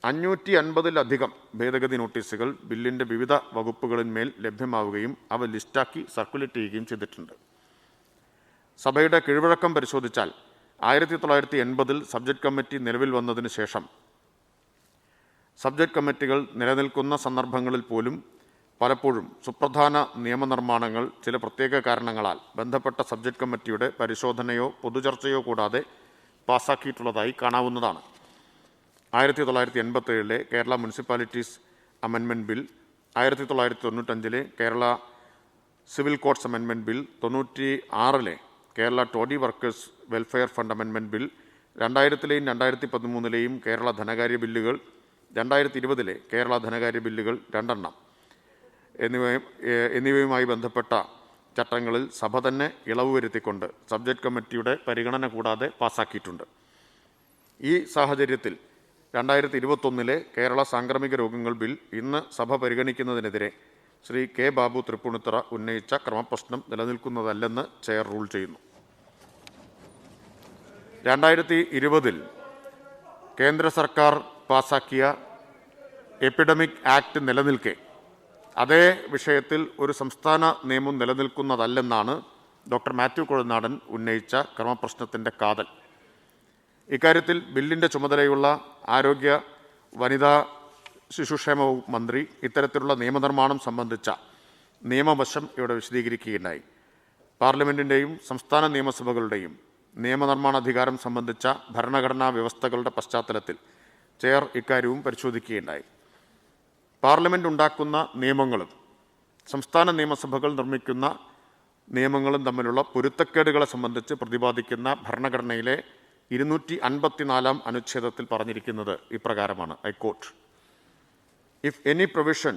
550-ലധികം ഭേദഗതി നോട്ടീസുകൾ ബില്ലിൻ്റെ വിവിധ വകുപ്പുകളിന്മേൽ ലഭ്യമാവുകയും അവ ലിസ്റ്റാക്കി സർക്കുലേറ്റ് ചെയ്യുകയും ചെയ്തിട്ടുണ്ട്. സഭയുടെ കീഴ്വഴക്കം പരിശോധിച്ചാൽ 1980 സബ്ജക്ട് കമ്മിറ്റി നിലവിൽ വന്നതിന് ശേഷം സബ്ജക്ട് കമ്മിറ്റികൾ നിലനിൽക്കുന്ന സന്ദർഭങ്ങളിൽ പോലും പലപ്പോഴും സുപ്രധാന നിയമനിർമ്മാണങ്ങൾ ചില പ്രത്യേക കാരണങ്ങളാൽ ബന്ധപ്പെട്ട സബ്ജക്ട് കമ്മിറ്റിയുടെ പരിശോധനയോ പൊതുചർച്ചയോ കൂടാതെ പാസ്സാക്കിയിട്ടുള്ളതായി കാണാവുന്നതാണ്. 1987 Kerala municipalities amendment bill, 1995 Kerala civil codes amendment bill, 96 Kerala toddy workers welfare fund amendment bill, 2000 2013 Kerala ധനകാര്യ ബില്ലുകൾ, 2020 കേരള ധനകാര്യ ബില്ലുകൾ 2 എന്നിവയുമായി ബന്ധപ്പെട്ട ചട്ടങ്ങളിൽ സഭ തന്നെ ഇളവ് വരുത്തിക്കൊണ്ട് സബ്ജക്ട് കമ്മിറ്റിയുടെ പരിഗണന കൂടാതെ പാസ്സാക്കിയിട്ടുണ്ട്. ഈ സാഹചര്യത്തിൽ 2021 കേരള സാംക്രമിക രോഗങ്ങൾ ബിൽ ഇന്ന് സഭ പരിഗണിക്കുന്നതിനെതിരെ ശ്രീ കെ ബാബു തൃപ്പൂണിത്തറ ഉന്നയിച്ച ക്രമപ്രശ്നം നിലനിൽക്കുന്നതല്ലെന്ന് ചെയർ റൂൾ ചെയ്യുന്നു. 2020 കേന്ദ്ര സർക്കാർ പാസാക്കിയ എപ്പിഡമിക് ആക്ട് നിലനിൽക്കെ അതേ വിഷയത്തിൽ ഒരു സംസ്ഥാന നിയമം നിലനിൽക്കുന്നതല്ലെന്നാണ് ഡോക്ടർ മാത്യു കുഴൽനാടൻ ഉന്നയിച്ച ക്രമപ്രശ്നത്തിൻ്റെ കാതൽ. ഇക്കാര്യത്തിൽ ബില്ലിൻ്റെ ചുമതലയുള്ള ആരോഗ്യ വനിതാ ശിശുക്ഷേമ വകുപ്പ് മന്ത്രി ഇത്തരത്തിലുള്ള നിയമനിർമ്മാണം സംബന്ധിച്ച നിയമവശം ഇവിടെ വിശദീകരിക്കുകയുണ്ടായി. പാർലമെൻറ്റിൻ്റെയും സംസ്ഥാന നിയമസഭകളുടെയും നിയമനിർമ്മാണ അധികാരം സംബന്ധിച്ച ഭരണഘടനാ വ്യവസ്ഥകളുടെ പശ്ചാത്തലത്തിൽ ചെയർ ഇക്കാര്യവും പരിശോധിക്കുകയുണ്ടായി. പാർലമെൻറ്റ് ഉണ്ടാക്കുന്ന നിയമങ്ങളും സംസ്ഥാന നിയമസഭകൾ നിർമ്മിക്കുന്ന നിയമങ്ങളും തമ്മിലുള്ള പൊരുത്തക്കേടുകളെ സംബന്ധിച്ച് പ്രതിപാദിക്കുന്ന ഭരണഘടനയിലെ 254 അനുച്ഛേദത്തിൽ പറഞ്ഞിരിക്കുന്നത് ഇപ്രകാരമാണ്. I quote: If any provision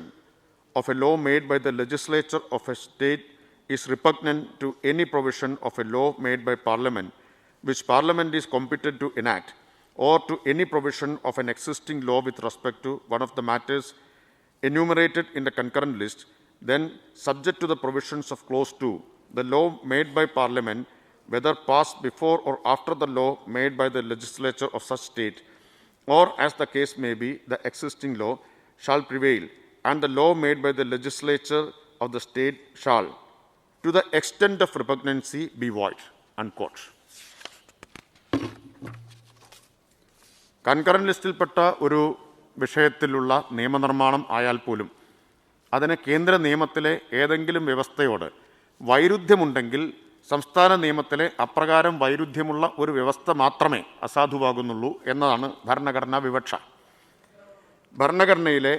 of a law made by the legislature of a state is repugnant to any provision of a law made by Parliament, which Parliament is competent to enact, or to any provision of an existing law with respect to one of the matters enumerated in the concurrent list, then, subject to the provisions of Clause 2, the law made by Parliament, whether passed before or after the law made by the legislature of such state, or as the case may be, the existing law, shall prevail, and the law made by the legislature of the state shall, to the extent of repugnancy, be void. Unquote. Concurrent ലിസ്റ്റിൽപ്പെട്ട ഒരു വിഷയത്തിലുള്ള നിയമനിർമ്മാണം ആയാൽ പോലും അതിന് കേന്ദ്ര നിയമത്തിലെ ഏതെങ്കിലും വ്യവസ്ഥയോട് വൈരുദ്ധ്യമുണ്ടെങ്കിൽ സംസ്ഥാന നിയമത്തിലെ അപ്രകാരം വൈരുദ്ധ്യമുള്ള ഒരു വ്യവസ്ഥ മാത്രമേ അസാധുവാകുന്നുള്ളൂ എന്നതാണ് ഭരണഘടനാ വിവക്ഷ. ഭരണഘടനയിലെ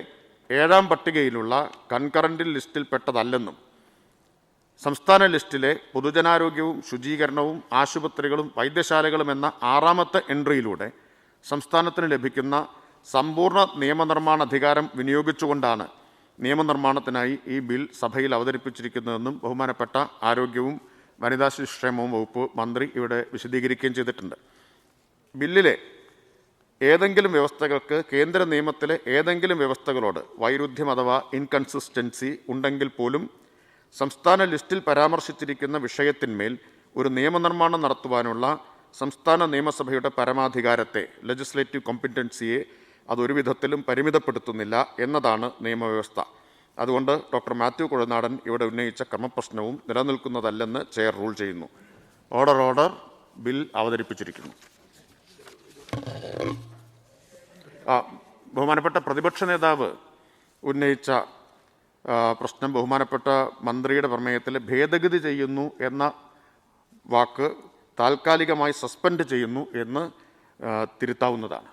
7ാം പട്ടികയിലുള്ള കൺകറന്റ് ലിസ്റ്റിൽപ്പെട്ടതല്ലെന്നും സംസ്ഥാന ലിസ്റ്റിലെ പൊതുജനാരോഗ്യവും ശുചീകരണവും ആശുപത്രികളും വൈദ്യശാലകളും എന്ന 6ാമത്തെ എൻട്രിയിലൂടെ സംസ്ഥാനത്തിന് ലഭിക്കുന്ന സമ്പൂർണ്ണ നിയമനിർമ്മാണ അധികാരം വിനിയോഗിച്ചുകൊണ്ടാണ് നിയമനിർമ്മാണത്തിനായി ഈ ബിൽ സഭയിൽ അവതരിപ്പിച്ചിരിക്കുന്നതെന്നും ബഹുമാനപ്പെട്ട ആരോഗ്യവും വനിതാ ശിശുക്ഷേമവും വകുപ്പ് മന്ത്രി ഇവിടെ വിശദീകരിക്കുകയും ചെയ്തിട്ടുണ്ട്. ബില്ലിലെ ഏതെങ്കിലും വ്യവസ്ഥകൾക്ക് കേന്ദ്ര നിയമത്തിലെ ഏതെങ്കിലും വ്യവസ്ഥകളോട് വൈരുദ്ധ്യം അഥവാ ഇൻകൺസിസ്റ്റൻസി ഉണ്ടെങ്കിൽ പോലും സംസ്ഥാന ലിസ്റ്റിൽ പരാമർശിച്ചിരിക്കുന്ന വിഷയത്തിന്മേൽ ഒരു നിയമനിർമ്മാണം നടത്തുവാനുള്ള സംസ്ഥാന നിയമസഭയുടെ പരമാധികാരത്തെ, ലെജിസ്ലേറ്റീവ് കോമ്പിറ്റൻസിയെ അതൊരു വിധത്തിലും പരിമിതപ്പെടുത്തുന്നില്ല എന്നതാണ് നിയമവ്യവസ്ഥ. അതുകൊണ്ട് ഡോക്ടർ മാത്യു കുഴൽനാടൻ ഇവിടെ ഉന്നയിച്ച ക്രമപ്രശ്നവും നിലനിൽക്കുന്നതല്ലെന്ന് ചെയർ റൂൾ ചെയ്യുന്നു. ഓർഡർ ബിൽ അവതരിപ്പിച്ചിരിക്കുന്നു. ബഹുമാനപ്പെട്ട പ്രതിപക്ഷ നേതാവ് ഉന്നയിച്ച പ്രശ്നം ബഹുമാനപ്പെട്ട മന്ത്രിയുടെ പ്രമേയത്തിൽ ഭേദഗതി ചെയ്യുന്നു എന്ന വാക്ക് താൽക്കാലികമായി സസ്പെൻഡ് ചെയ്യുന്നു എന്ന് തിരുത്താവുന്നതാണ്.